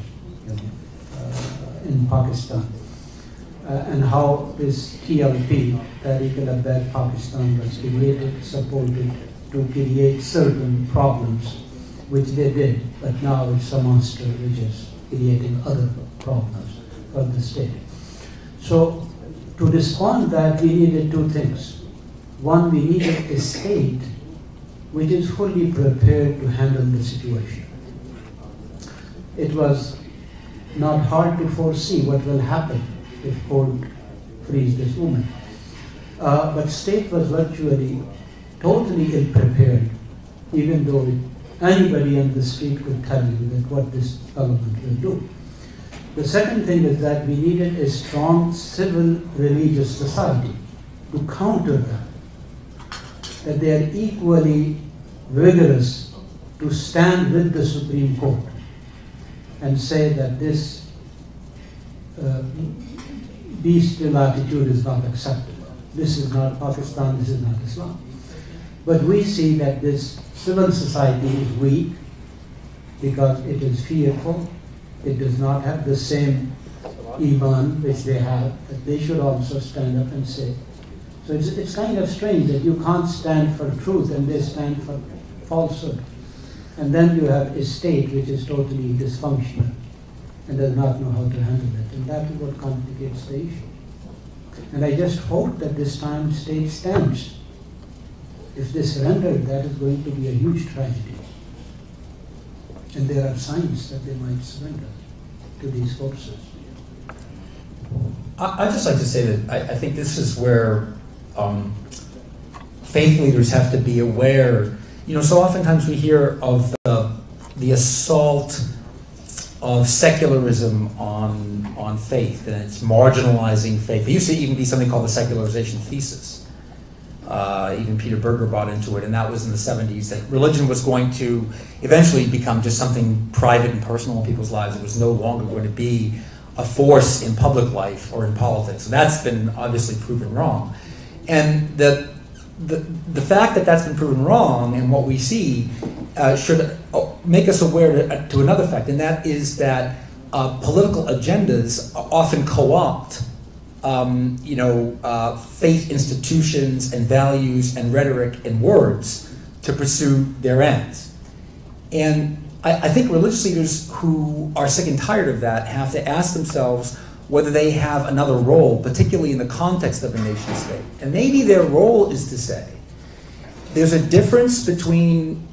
Speaker 4: in Pakistan, and how this TLP, Tehreek-e-Labbaik Pakistan, was created, supported to create certain problems, which they did, but now it's a monster which is creating other problems for the state. So to respond to that, we needed two things. One, we needed a state which is fully prepared to handle the situation. It was not hard to foresee what will happen if court frees this woman. But state was virtually totally ill-prepared, even though anybody on the street could tell you that what this government will do. The second thing is that we needed a strong civil religious society to counter that, that they are equally vigorous to stand with the Supreme Court and say that this bestial attitude is not acceptable. This is not Pakistan, this is not Islam. But we see that this civil society is weak because it is fearful. It does not have the same iman which they have, that they should also stand up and say. So it's kind of strange that you can't stand for truth and they stand for falsehood. And then you have a state which is totally dysfunctional and does not know how to handle it. And that is what complicates the issue. And I just hope that this time state stands. If they surrender, that is going to be a huge tragedy. And there are signs that they might surrender to these forces.
Speaker 3: I'd just like to say that I think this is where faith leaders have to be aware. You know, so oftentimes we hear of the assault of secularism on faith, and it's marginalizing faith. There used to even be something called the secularization thesis. Even Peter Berger bought into it, and that was in the 70s, that religion was going to eventually become just something private and personal in people's lives. It was no longer going to be a force in public life or in politics. And that's been obviously proven wrong. And the fact that that's been proven wrong and what we see should make us aware to another fact, and that is that political agendas often co-opt faith institutions and values and rhetoric and words to pursue their ends. And I think religious leaders who are sick and tired of that have to ask themselves whether they have another role, particularly in the context of a nation state. And maybe their role is to say, there's a difference between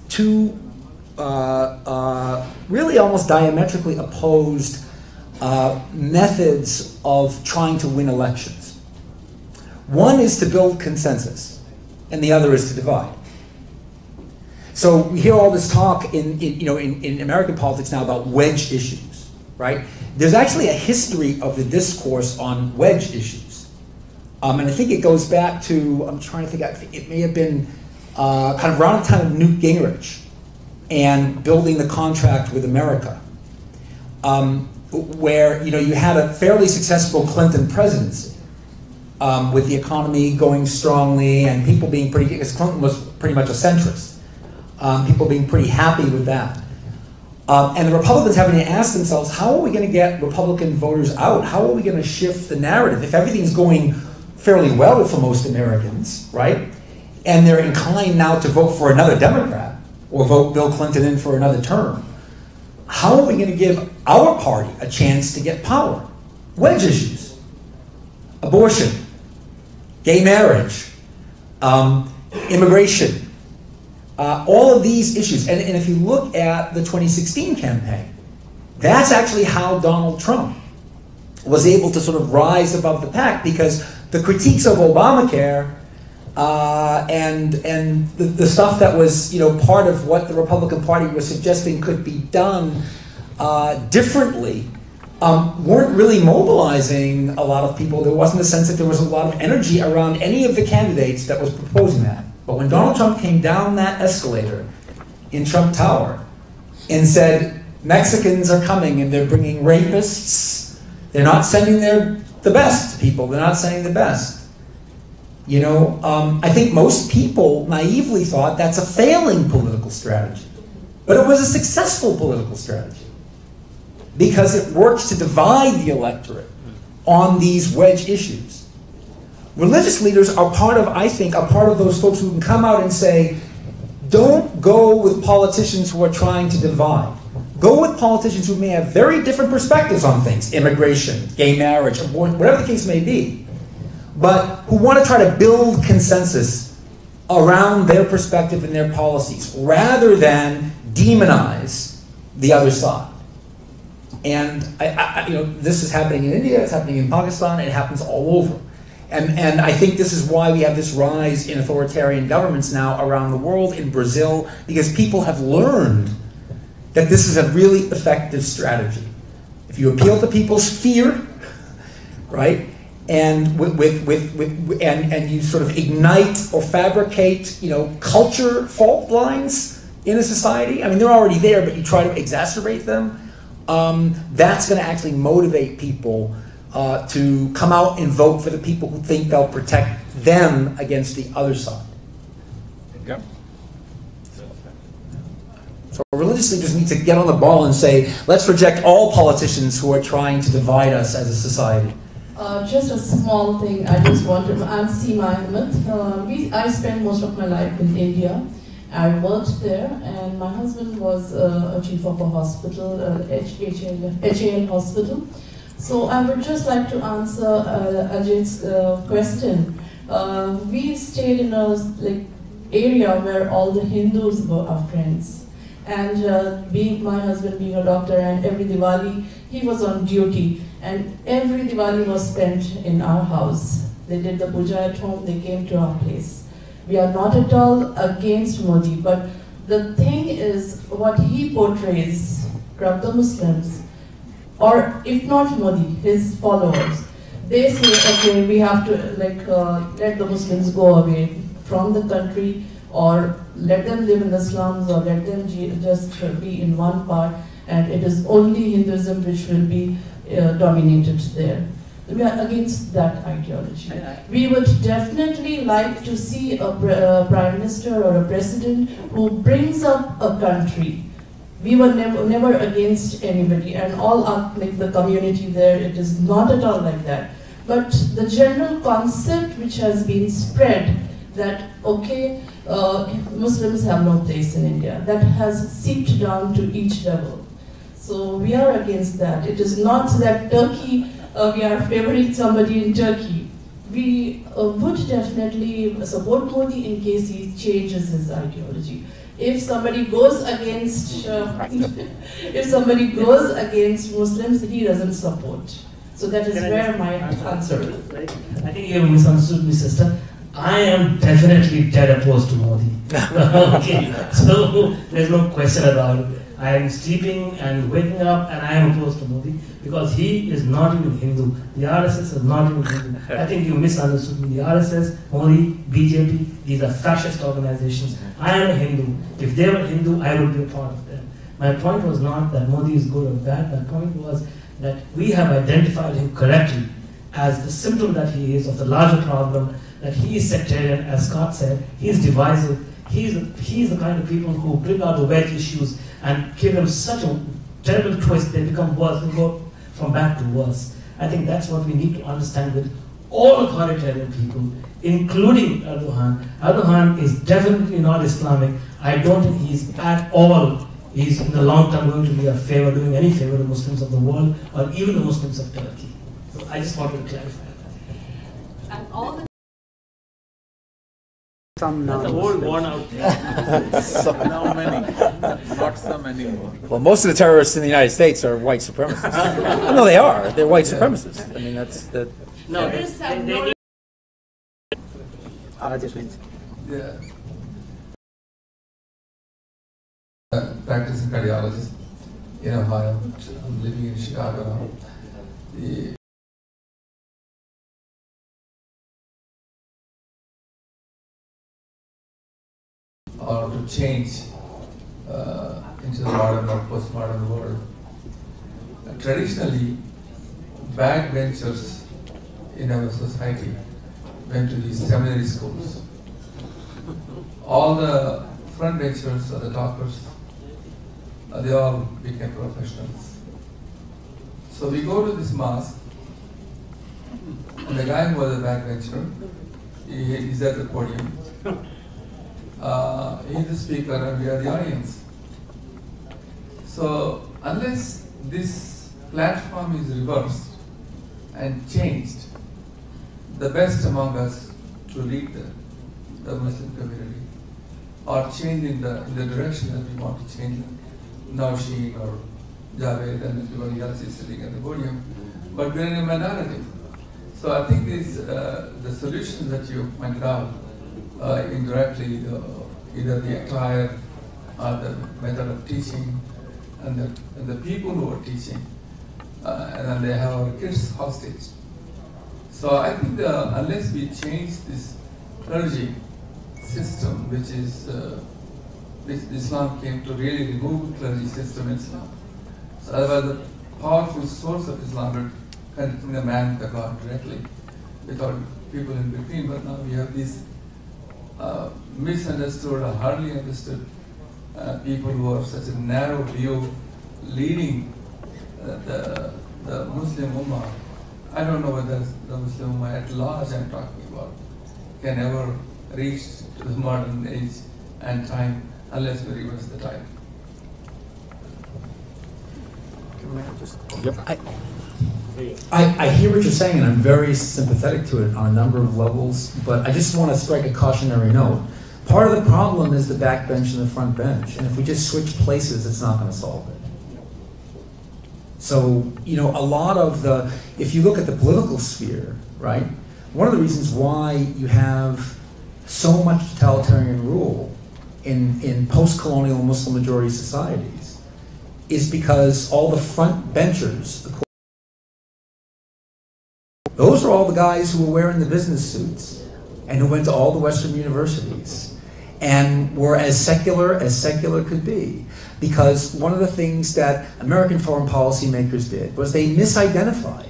Speaker 3: two really almost diametrically opposed methods of trying to win elections. One is to build consensus, and the other is to divide. So we hear all this talk in American politics now about wedge issues, right? There's actually a history of the discourse on wedge issues. And I think it goes back to, I'm trying to think, it may have been kind of around the time of Newt Gingrich and building the contract with America, where you had a fairly successful Clinton presidency with the economy going strongly and people being because Clinton was pretty much a centrist. People being pretty happy with that. And the Republicans having to ask themselves, how are we going to get Republican voters out? How are we going to shift the narrative? If everything's going fairly well for most Americans, right? And they're inclined now to vote for another Democrat or vote Bill Clinton in for another term, how are we going to give our party a chance to get power? Wedge issues, abortion, gay marriage, immigration, all of these issues. And if you look at the 2016 campaign, that's actually how Donald Trump was able to sort of rise above the pack, because the critiques of Obamacare and the stuff that was part of what the Republican Party was suggesting could be done differently weren't really mobilizing a lot of people. There wasn't a sense that there was a lot of energy around any of the candidates that was proposing that. But when Donald Trump came down that escalator in Trump Tower and said, Mexicans are coming and they're bringing rapists. They're not sending the best people. They're not sending the best. You know, I think most people naively thought that's a failing political strategy. But it was a successful political strategy because it works to divide the electorate on these wedge issues. Religious leaders are part of, I think, are part of those folks who can come out and say, don't go with politicians who are trying to divide. Go with politicians who may have very different perspectives on things, immigration, gay marriage, abortion, whatever the case may be, but who want to try to build consensus around their perspective and their policies, rather than demonize the other side. And you know, this is happening in India, it's happening in Pakistan, it happens all over. And I think this is why we have this rise in authoritarian governments now around the world, in Brazil, because people have learned that this is a really effective strategy. If you appeal to people's fear, right, and and you sort of ignite or fabricate, you know, culture fault lines in a society. I mean, they're already there, but you try to exacerbate them. That's going to actually motivate people to come out and vote for the people who think they'll protect them against the other side.
Speaker 1: Yep.
Speaker 3: So religious leaders need to get on the ball and say, let's reject all politicians who are trying to divide us as a society.
Speaker 14: Just a small thing I just wanted. I'm Seema Ahmed. I spent most of my life in India. I worked there, and my husband was a chief of a hospital, HAL hospital. So I would just like to answer Ajit's question. We stayed in a area where all the Hindus were our friends. And my husband being a doctor, and every Diwali he was on duty, and every Diwali was spent in our house. They did the puja at home, they came to our place. We are not at all against Modi, but the thing is what he portrays, grab the Muslims, or if not Modi, his followers, they say, okay, we have to let the Muslims go away from the country, or let them live in the slums, or let them just be in one part, and it is only Hinduism which will be dominated there. We are against that ideology. We would definitely like to see a prime minister or a president who brings up a country. We were never against anybody, and all the community there, it is not at all like that. But the general concept which has been spread that, okay, Muslims have no place in India, that has seeped down to each level. So we are against that. It is not that Turkey, we are favoring somebody in Turkey. We would definitely support Modi in case he changes his ideology. If somebody goes against Muslims, he doesn't support. So that is where my answer is.
Speaker 11: I think you have misunderstood me, sister. I am definitely dead opposed to Modi. Okay, so there's no question about it. I am sleeping and waking up, and I am opposed to Modi because he is not even Hindu. The RSS is not even Hindu. I think you misunderstood me. The RSS, Modi, BJP, these are fascist organizations. I am a Hindu. If they were Hindu, I would be a part of them. My point was not that Modi is good or bad. My point was that we have identified him correctly as the symptom that he is of the larger problem, that he is sectarian, as Scott said, he is divisive. He's the kind of people who bring out the wedge issues and give them such a terrible twist, they become worse and go from bad to worse. I think that's what we need to understand with all authoritarian people, including Erdogan. Erdogan is definitely not Islamic. I don't think he's at all, he's in the long term going to be doing any favor to Muslims of the world, or even the Muslims of Turkey. So I just wanted to clarify that.
Speaker 12: And all the
Speaker 10: Some now.
Speaker 8: That's a old worn out thing.
Speaker 1: Now many, not some anymore.
Speaker 3: Well, most of the terrorists in the United States are white supremacists. No, they are. They're white supremacists. I mean, that's the.
Speaker 11: No,
Speaker 10: Yeah. Practicing cardiologist in Ohio. I'm living in Chicago now. Or to change into the modern or postmodern world. Traditionally, backbenchers in our society went to these seminary schools. All the front benchers or the toppers, they all became professionals. So we go to this mosque, and the guy who was a backbencher, he's at the podium. He's the speaker and we are the audience. So unless this platform is reversed and changed, the best among us to lead the Muslim community or change in the direction that we want to change, Nausheen or Javed and everybody else is sitting at the podium, but we're in a minority. So I think the solutions that you pointed out indirectly, either the attire or the method of teaching and the people who are teaching, and then they have our kids hostage. So I think unless we change this clergy system, which is which Islam came to really remove clergy system in Islam. So otherwise the powerful source of Islam would connecting the man to God directly without people in between. But now we have these misunderstood or hardly understood people who have such a narrow view leading the Muslim Ummah. I don't know whether the Muslim Ummah at large I'm talking about can ever reach to the modern age and time unless we reverse the tide.
Speaker 3: I hear what you're saying, and I'm very sympathetic to it on a number of levels, but I just want to strike a cautionary note. Part of the problem is the back bench and the front bench, and if we just switch places, it's not going to solve it. So, you know, a lot of if you look at the political sphere, right, one of the reasons why you have so much totalitarian rule in post-colonial Muslim-majority societies is because all the front benchers, those are all the guys who were wearing the business suits and who went to all the Western universities and were as secular could be. Because one of the things that American foreign policy makers did was they misidentified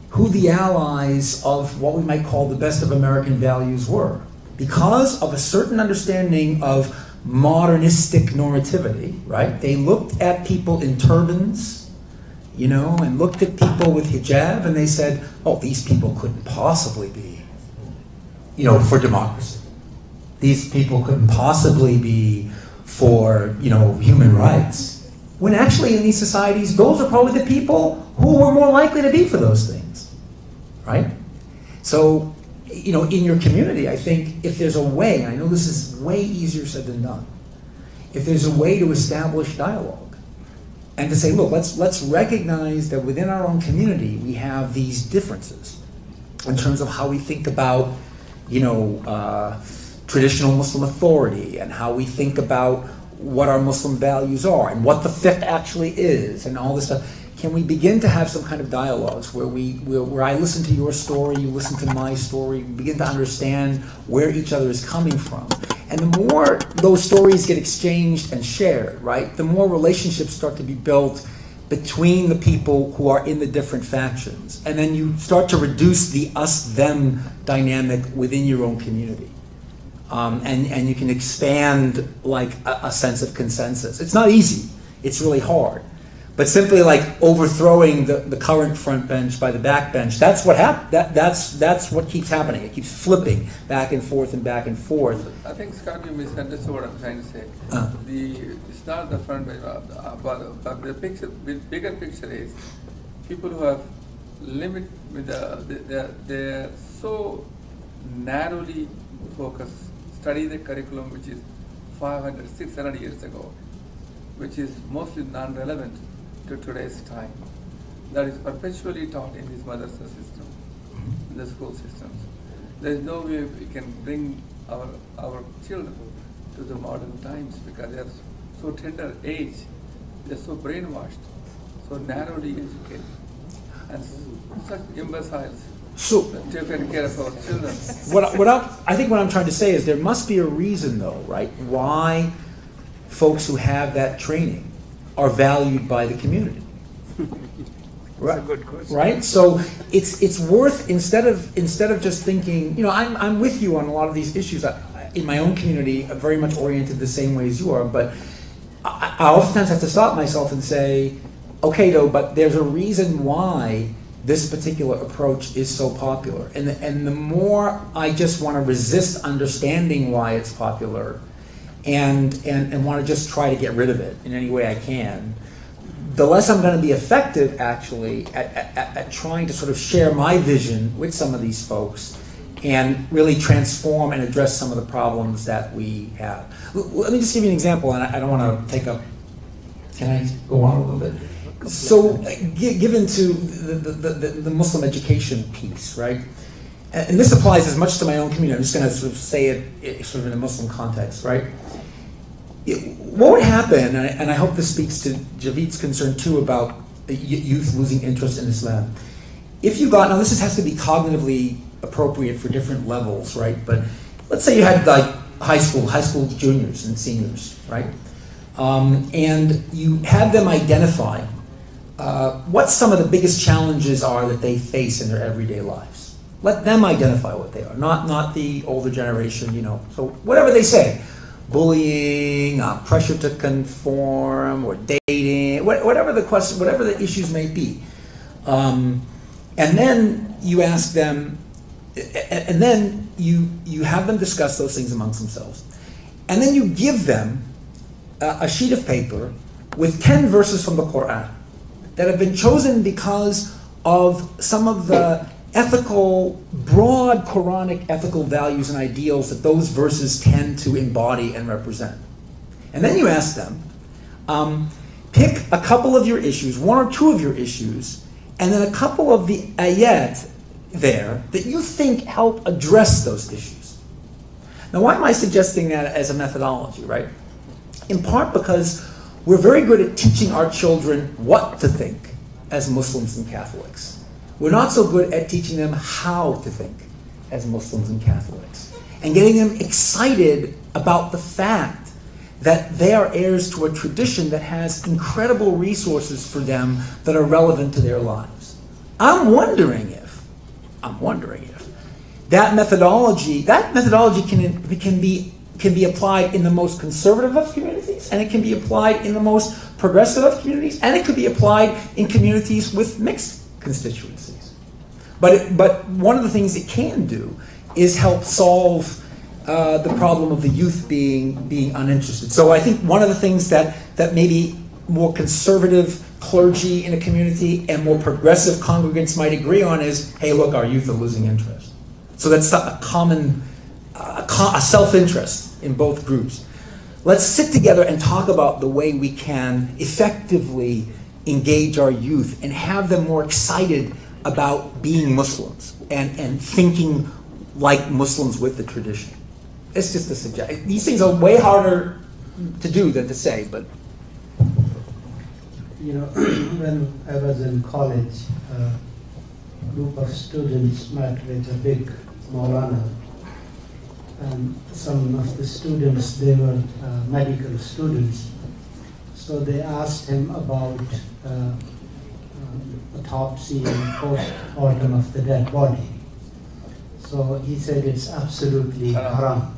Speaker 3: who the allies of what we might call the best of American values were. Because of a certain understanding of modernistic normativity, right? They looked at people in turbans, you know, and looked at people with hijab, and they said, oh, these people couldn't possibly be, you know, for democracy. These people couldn't possibly be for, you know, human rights. When actually in these societies, those are probably the people who were more likely to be for those things, right? So, you know, in your community, I think if there's a way, and I know this is way easier said than done, if there's a way to establish dialogue and to say, look, let's recognize that within our own community we have these differences in terms of how we think about, you know, traditional Muslim authority and how we think about what our Muslim values are and what the fiqh actually is and all this stuff. Can we begin to have some kind of dialogues where I listen to your story, you listen to my story, we begin to understand where each other is coming from. And the more those stories get exchanged and shared, right, the more relationships start to be built between the people who are in the different factions. And then you start to reduce the us-them dynamic within your own community. And you can expand like a sense of consensus. It's not easy, it's really hard. But simply like overthrowing the current front bench by the back bench, that's what that's what keeps happening. It keeps flipping back and forth and back and forth.
Speaker 10: I think, Scott, you misunderstood what I'm trying to say. It's not the front bench, but the picture, the bigger picture is people who have limit with they're so narrowly focused, study the curriculum which is 500, 600 years ago, which is mostly non-relevant to today's time. That is perpetually taught in this madrasa system, in the school systems. There is no way we can bring our children to the modern times because they are so tender age, they are so brainwashed, so narrowly educated, and such imbeciles.
Speaker 3: So
Speaker 10: taking care of our children.
Speaker 3: I think what I'm trying to say is there must be a reason, though, right? Why folks who have that training are valued by the community?
Speaker 1: That's a good question.
Speaker 3: Right? So it's worth, instead of just thinking, I'm with you on a lot of these issues. In my own community, I'm very much oriented the same way as you are, but I oftentimes have to stop myself and say, okay, though, but there's a reason why this particular approach is so popular. And the more I just want to resist understanding why it's popular and want to just try to get rid of it in any way I can, the less I'm going to be effective, actually, at trying to sort of share my vision with some of these folks and really transform and address some of the problems that we have. Let me just give you an example, and I don't want to take up. Can I go on a little bit? So, given to the Muslim education piece, right? And this applies as much to my own community. I'm just going to sort of say it sort of in a Muslim context, right? What would happen, and I hope this speaks to Javid's concern too about youth losing interest in Islam. If you got, now this has to be cognitively appropriate for different levels, right? But let's say you had like high school juniors and seniors, right? And you had them identify what some of the biggest challenges are that they face in their everyday lives. Let them identify what they are, not the older generation, So whatever they say, bullying, pressure to conform, or dating, whatever the question, whatever the issues may be. And then you ask them, and then you have them discuss those things amongst themselves. And then you give them a sheet of paper with 10 verses from the Quran that have been chosen because of some of the broad Quranic ethical values and ideals that those verses tend to embody and represent. And then you ask them, pick a couple of your issues, one or two of your issues, and then a couple of the ayat there that you think help address those issues. Now, why am I suggesting that as a methodology, right? In part because we're very good at teaching our children what to think as Muslims and Catholics. We're not so good at teaching them how to think as Muslims and Catholics, and getting them excited about the fact that they are heirs to a tradition that has incredible resources for them that are relevant to their lives. I'm wondering if that methodology can be applied in the most conservative of communities, and it can be applied in the most progressive of communities, and it could be applied in communities with mixed constituencies. But one of the things it can do is help solve the problem of the youth being uninterested. So I think one of the things that maybe more conservative clergy in a community and more progressive congregants might agree on is, hey, look, our youth are losing interest. So that's a common, a self-interest in both groups. Let's sit together and talk about the way we can effectively engage our youth and have them more excited about being Muslims and thinking like Muslims with the tradition. It's just a suggestion. These things are way harder to do than to say, but...
Speaker 4: When I was in college, a group of students met with a big Maulana. And some of the students, they were medical students. So they asked him about autopsy and post-mortem of the dead body. So he said it's absolutely haram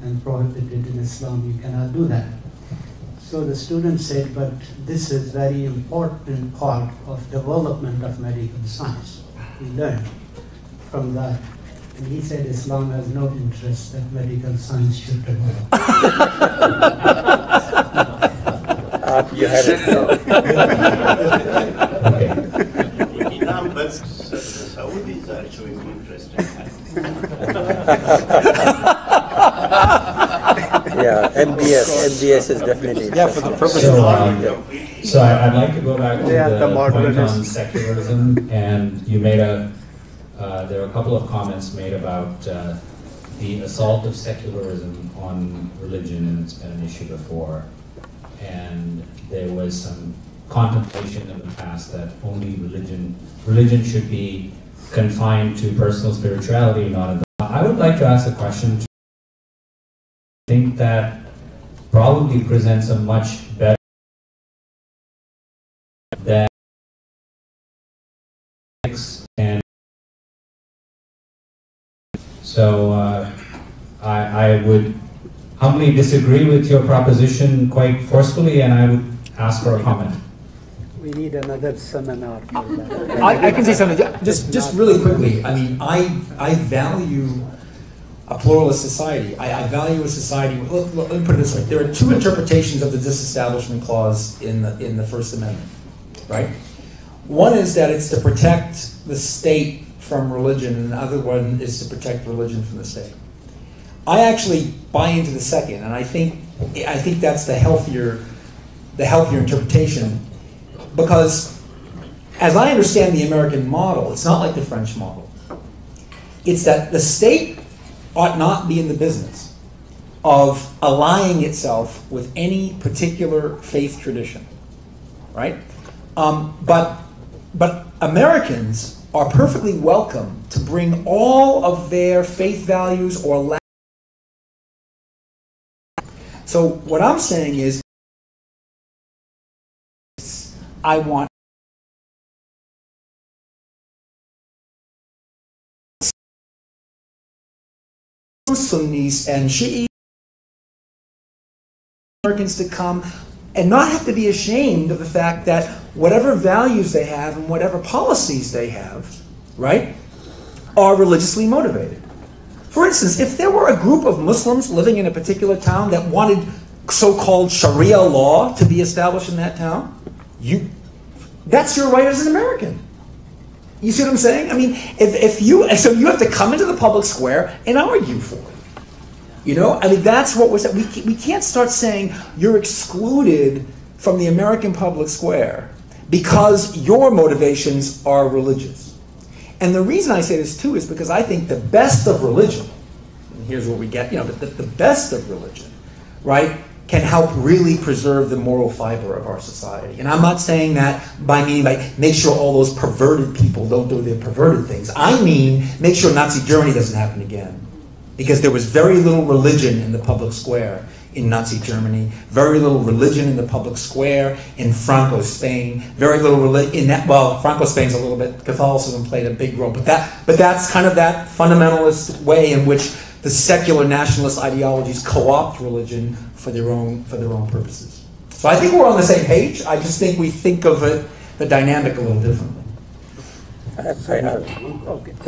Speaker 4: and prohibited in Islam. You cannot do that. So the student said, but this is very important part of development of medical science. We learned from that. And he said Islam has no interest that medical science should develop.
Speaker 7: You had it.
Speaker 15: But the Saudis are showing interest in that.
Speaker 7: Yeah, MBS is definitely.
Speaker 3: Yeah, for the purpose
Speaker 16: of. So I'd like to go back to the point on secularism, and you made there were a couple of comments made about the assault of secularism on religion, and it's been an issue before. And there was some contemplation in the past that only religion should be confined to personal spirituality, not in the... I would like to ask a question. I think that probably presents a much better than and so I would humbly disagree with your proposition quite forcefully, and I would ask for a comment.
Speaker 4: We need another seminar for that.
Speaker 3: I can say something, just really quickly. I mean, I value a pluralist society. I value a society, let me put it this way. There are two interpretations of the Disestablishment Clause in the First Amendment, right? One is that it's to protect the state from religion, and the other one is to protect religion from the state. I actually buy into the second, and I think that's the healthier interpretation. Because, as I understand the American model, it's not like the French model. It's that the state ought not be in the business of allying itself with any particular faith tradition, right? But Americans are perfectly welcome to bring all of their faith values or so what I'm saying is, I want Sunnis and Shiites, Americans to come and not have to be ashamed of the fact that whatever values they have and whatever policies they have, right, are religiously motivated. For instance, if there were a group of Muslims living in a particular town that wanted so-called Sharia law to be established in that town, that's your right as an American. You see what I'm saying? I mean, so you have to come into the public square and argue for it. You know, I mean, that's what we're saying. We can't start saying you're excluded from the American public square because your motivations are religious. And the reason I say this too is because I think the best of religion, and here's where we get, the best of religion, right, can help really preserve the moral fiber of our society. And I'm not saying that by meaning make sure all those perverted people don't do their perverted things. I mean make sure Nazi Germany doesn't happen again. Because there was very little religion in the public square in Nazi Germany, very little religion in the public square in Franco Spain, very little religion in that, well, Franco Spain's a little bit, Catholicism played a big role, but that's kind of that fundamentalist way in which the secular nationalist ideologies co-opt religion for their own purposes. So I think we're on the same page. I just think we think of the dynamic a little differently.
Speaker 7: Okay.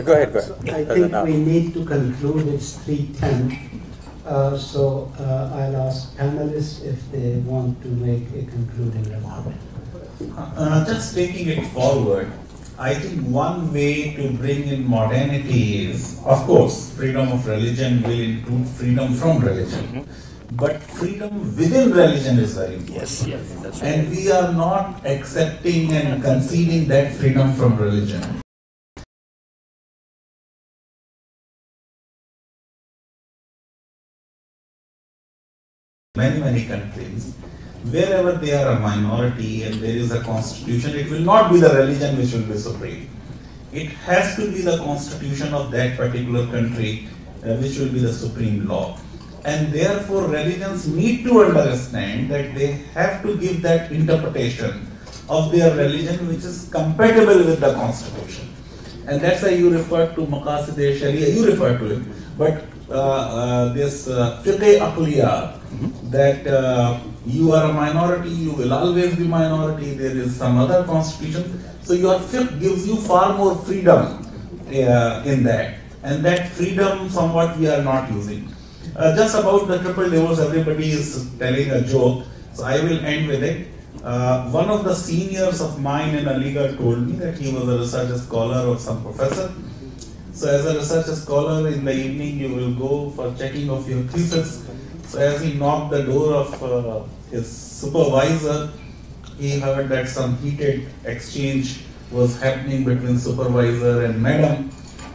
Speaker 7: Go ahead.
Speaker 4: I think we need to conclude. It's 3:10. So I'll ask panelists if they want to make a concluding remark.
Speaker 9: Just taking it forward, I think one way to bring in modernity is, of course, freedom of religion will include freedom from religion. But freedom within religion is very important. Yes, that's right. And we are not accepting and conceding that freedom from religion. Many countries, wherever they are a minority and there is a constitution, it will not be the religion which will be supreme. It has to be the constitution of that particular country which will be the supreme law. And therefore religions need to understand that they have to give that interpretation of their religion which is compatible with the constitution. And that's why you refer to Maqasid-e-Sharia, you refer to it, but this fiqh aqliya, that you are a minority, you will always be minority, there is some other constitution, so your fiqh gives you far more freedom in that, and that freedom somewhat we are not using. Just about the triple divorce, everybody is telling a joke, so I will end with it. One of the seniors of mine in Aligarh told me that he was a research scholar or some professor. So as a research scholar, in the evening you will go for checking of your thesis. So as he knocked the door of his supervisor, he heard that some heated exchange was happening between supervisor and madam.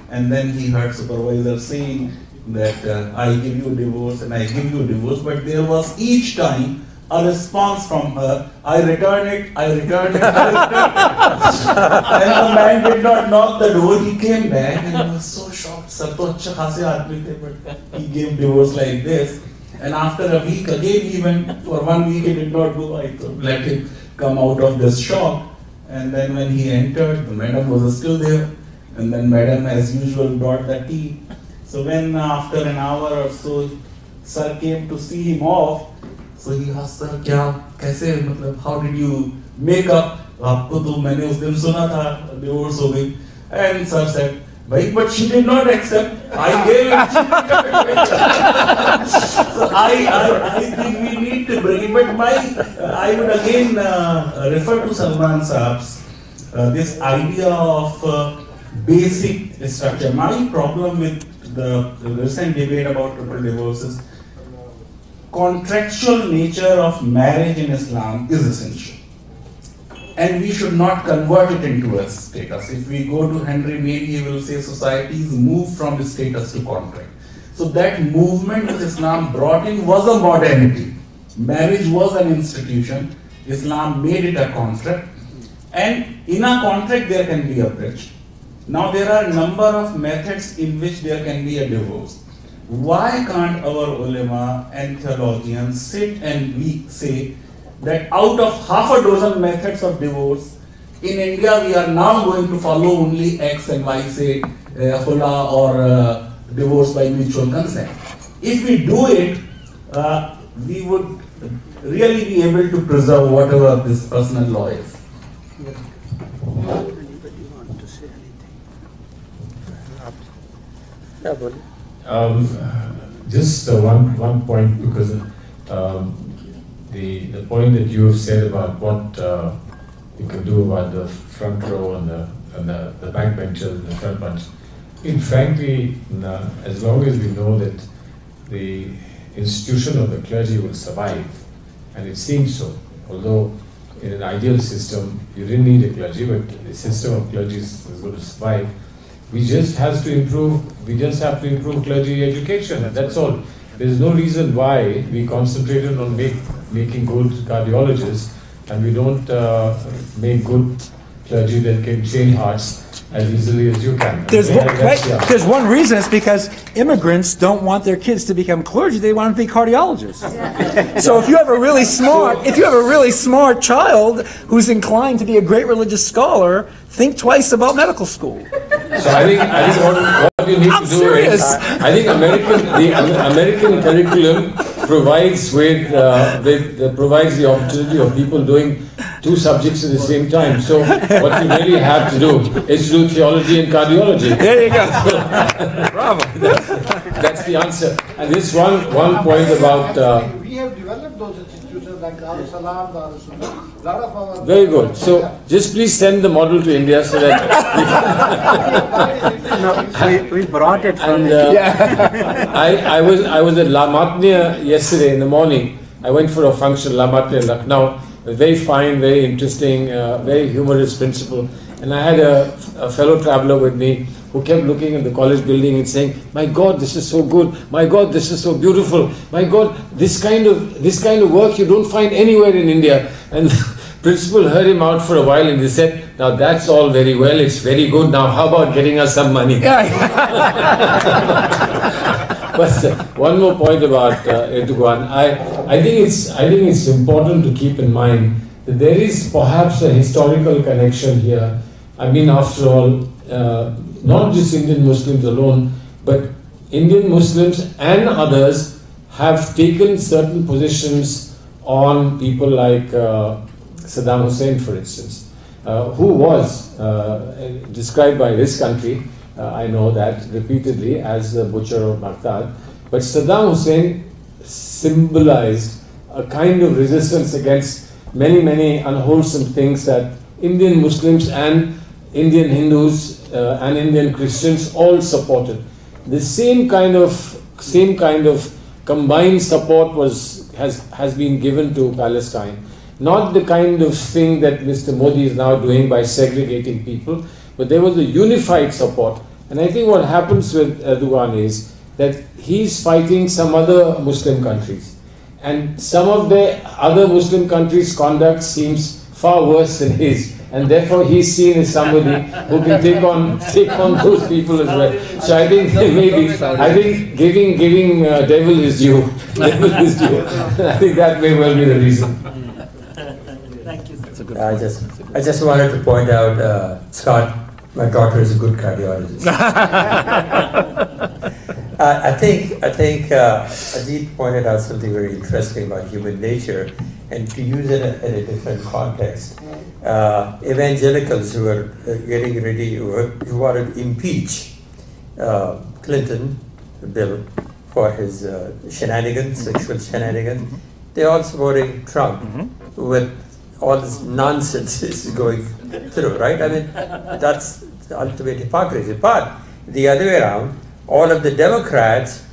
Speaker 9: And then he heard supervisor saying that I give you divorce and I give you divorce, but there was each time a response from her, I return it, I return it, I return it. And the man did not knock the door, he came back and he was so shocked. Sir, to achha khase aadmi the, but he gave divorce like this. And after a week, again he went, for 1 week he did not go. I let him come out of this shock. And then when he entered, the madam was still there. And then madam, as usual, brought the tea. So when after an hour or so, sir came to see him off, so he asked, sir, how did you make up? आपको तो मैंने उस दिन सुना था divorce हो गई. And sir said, but she did not accept. I gave it. So I think we need to bring it. But I would again refer to Salman Saab's this idea of basic structure. My problem with the recent debate about triple divorce is contractual nature of marriage in Islam is essential. And we should not convert it into a status. If we go to Henry Maine, he will say societies move from status to contract. So that movement that Islam brought in was a modernity. Marriage was an institution. Islam made it a contract. And in a contract there can be a breach. Now there are a number of methods in which there can be a divorce. Why can't our ulama and theologians sit and we say that out of half a dozen methods of divorce, in India we are now going to follow only X and Y, say khula or divorce by mutual consent. If we do it, we would really be able to preserve whatever this personal law is.
Speaker 6: Just one point, because the point that you have said about what you can do about the front row and the back benches and the front bunch. Frankly, as long as we know that the institution of the clergy will survive, and it seems so, although in an ideal system you didn't need a clergy, but the system of clergy is going to survive. We just have to improve clergy education, and that's all. There's no reason why we concentrated on making good cardiologists and we don't make good clergy that can change hearts as easily as you can.
Speaker 3: There's one reason. It's because immigrants don't want their kids to become clergy. They want them to be cardiologists. So if you have a really smart child who's inclined to be a great religious scholar, think twice about medical school.
Speaker 6: So I think what you need to do is, I think the American curriculum provides provides the opportunity of people doing two subjects at the same time. So what you really have to do is to do theology and cardiology.
Speaker 3: There you go.
Speaker 6: Bravo. That's the answer. And this one point about.
Speaker 17: We have developed those institutions like Dar es Salaam, Dar es Salaam. Lot of our.
Speaker 6: Very good. So just please send the model to India so that.
Speaker 18: We brought it from
Speaker 6: I was at La Matnia yesterday in the morning. I went for a function, La Matnia in Lucknow. A very fine, very interesting, very humorous principal. And I had a fellow traveler with me who kept looking at the college building and saying, "My God, this is so good. My God, this is so beautiful. My God, this kind of work you don't find anywhere in India." And the principal heard him out for a while and he said, "Now that's all very well. It's very good. Now how about getting us some money?" But one more point about Erdogan. I think it's important to keep in mind that there is perhaps a historical connection here. I mean, after all, not just Indian Muslims alone, but Indian Muslims and others have taken certain positions on people like Saddam Hussein, for instance, who was described by this country, I know that repeatedly, as the butcher of Baghdad. But Saddam Hussein symbolized a kind of resistance against many, many unwholesome things that Indian Muslims and Indian Hindus and Indian Christians all supported. The same kind of combined support has been given to Palestine. Not the kind of thing that Mr. Modi is now doing by segregating people, but there was a unified support. And I think what happens with Erdogan is that he's fighting some other Muslim countries. And some of the other Muslim countries' conduct seems far worse than his. and therefore he's seen as somebody who can take on those people as well. So I think giving devil his due. Devil his due. I think that may well be the reason.
Speaker 11: Thank you.
Speaker 7: I just wanted to point out, Scott, my daughter is a good cardiologist. I think Ajit pointed out something very interesting about human nature, and to use it in a different context. Evangelicals who are getting ready, who wanted to impeach Clinton, Bill, for his shenanigans, sexual shenanigans, they're all supporting Trump with all this nonsense is going through, right? I mean, that's the ultimate hypocrisy. But the other way around, all of the Democrats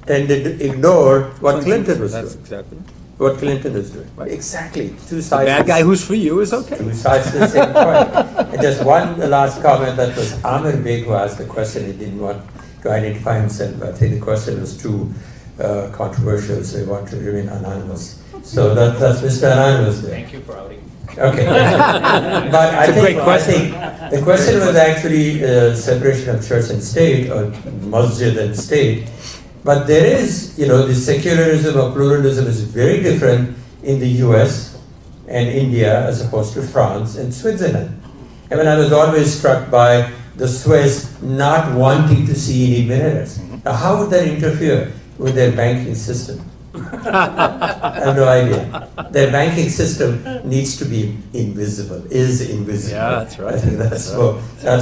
Speaker 7: tended to ignore what Clinton was doing.
Speaker 1: Exactly.
Speaker 7: What Clinton was doing. Right. Exactly. Two sides.
Speaker 1: The bad guy who's for you is okay.
Speaker 7: Two sides of the same coin. And just one last comment, that was Amir Beg who asked the question. He didn't want to identify himself. I think the question was too controversial, so he wanted to remain anonymous. So that's Mr. Anonymous there.
Speaker 16: Thank you for outing.
Speaker 7: Okay. But I think the question was actually separation of church and state, or masjid and state. But there is, the secularism or pluralism is very different in the US and India as opposed to France and Switzerland. I mean, I was always struck by the Swiss not wanting to see any minarets. Now, how would that interfere with their banking system? I have no idea. Their banking system needs to be invisible, is invisible.
Speaker 1: Yeah, that's right.
Speaker 7: I think that's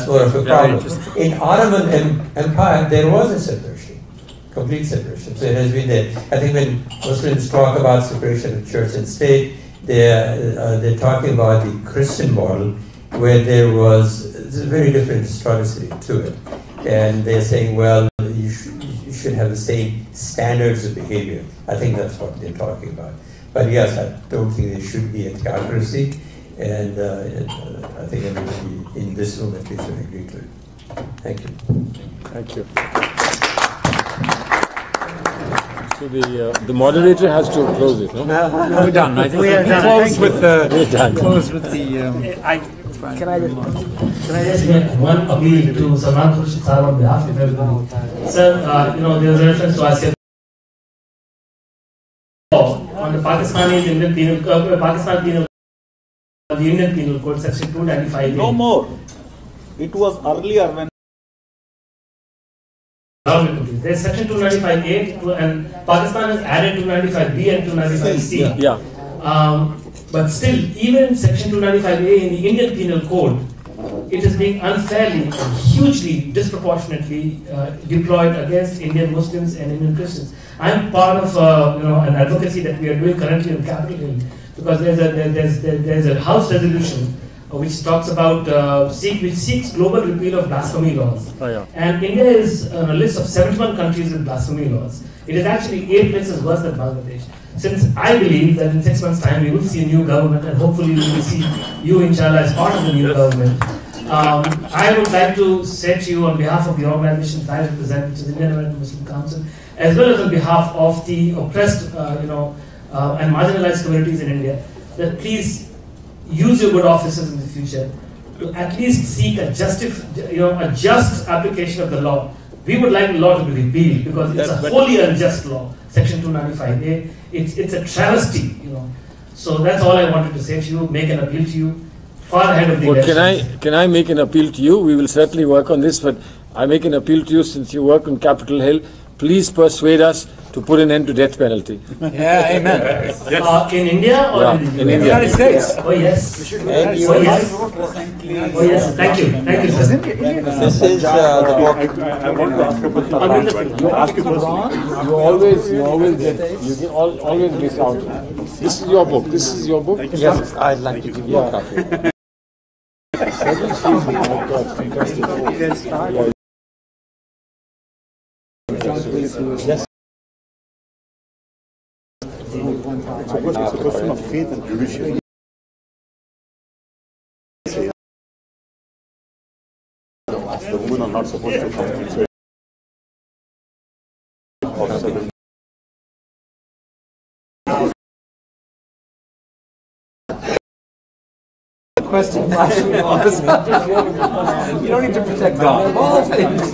Speaker 7: more of a problem. In Ottoman Empire, there was a separation, complete separation. So it has been there. I think when Muslims talk about separation of church and state, they're talking about the Christian model, where there was a very different historicity to it. And they're saying, well, you should have the same standards of behavior. I think that's what they're talking about. But yes, I don't think there should be a theocracy, and I think everybody in this room at least would agree to it. Thank you.
Speaker 1: Thank you. So the moderator has to close it, no?
Speaker 18: No, we're done. I think
Speaker 11: We are done.
Speaker 18: close with the.
Speaker 1: We're done.
Speaker 18: Close with the.
Speaker 11: Can I just make one appeal to Salman Khurshid sir on behalf of everybody? Sir, there was a reference to ASEAN on the Pakistani Indian Penal Code, the Indian Penal Code, Section 295.
Speaker 9: No more. It was earlier when.
Speaker 11: There's Section 295A, and Pakistan has added 295B and 295C.
Speaker 1: Yeah.
Speaker 11: But still, even Section 295A in the Indian Penal Code, it is being unfairly, hugely, disproportionately deployed against Indian Muslims and Indian Christians. I am part of an advocacy that we are doing currently on Capitol Hill, because there's a House resolution which talks about which seeks global repeal of blasphemy laws.
Speaker 1: Oh, yeah.
Speaker 11: And India is on a list of 71 countries with blasphemy laws. It is actually 8 places worse than Bangladesh. Since I believe that in 6 months' time we will see a new government, and hopefully we will see you, inshallah, as part of the new government, I would like to say to you on behalf of the organization that I represent, which is the Indian American Muslim Council, as well as on behalf of the oppressed, and marginalized communities in India, that please use your good offices in the future to at least seek a just application of the law. We would like the law to be repealed because it's a wholly unjust law, Section 295A. It's a travesty, So that's all I wanted to say to you, make an appeal to you, far ahead of the elections.
Speaker 1: Can I make an appeal to you? We will certainly work on this, but I make an appeal to you since you work on Capitol Hill. Please persuade us to put an end to death penalty.
Speaker 18: Yeah, amen.
Speaker 11: Yes. In India or in the
Speaker 1: in
Speaker 18: United States?
Speaker 11: Oh yes. Oh yes. Thank you. Thank you, sir.
Speaker 7: This is the book.
Speaker 1: I want to ask about Quran. You ask about Quran. You always miss out. This is your book. This is your book.
Speaker 7: Yes, I'd like to give you a copy.
Speaker 1: Yes.
Speaker 19: It's a question of faith and judiciary. The women are not supposed to come into it.
Speaker 3: question blasphemy laws. You don't need to protect God. All things.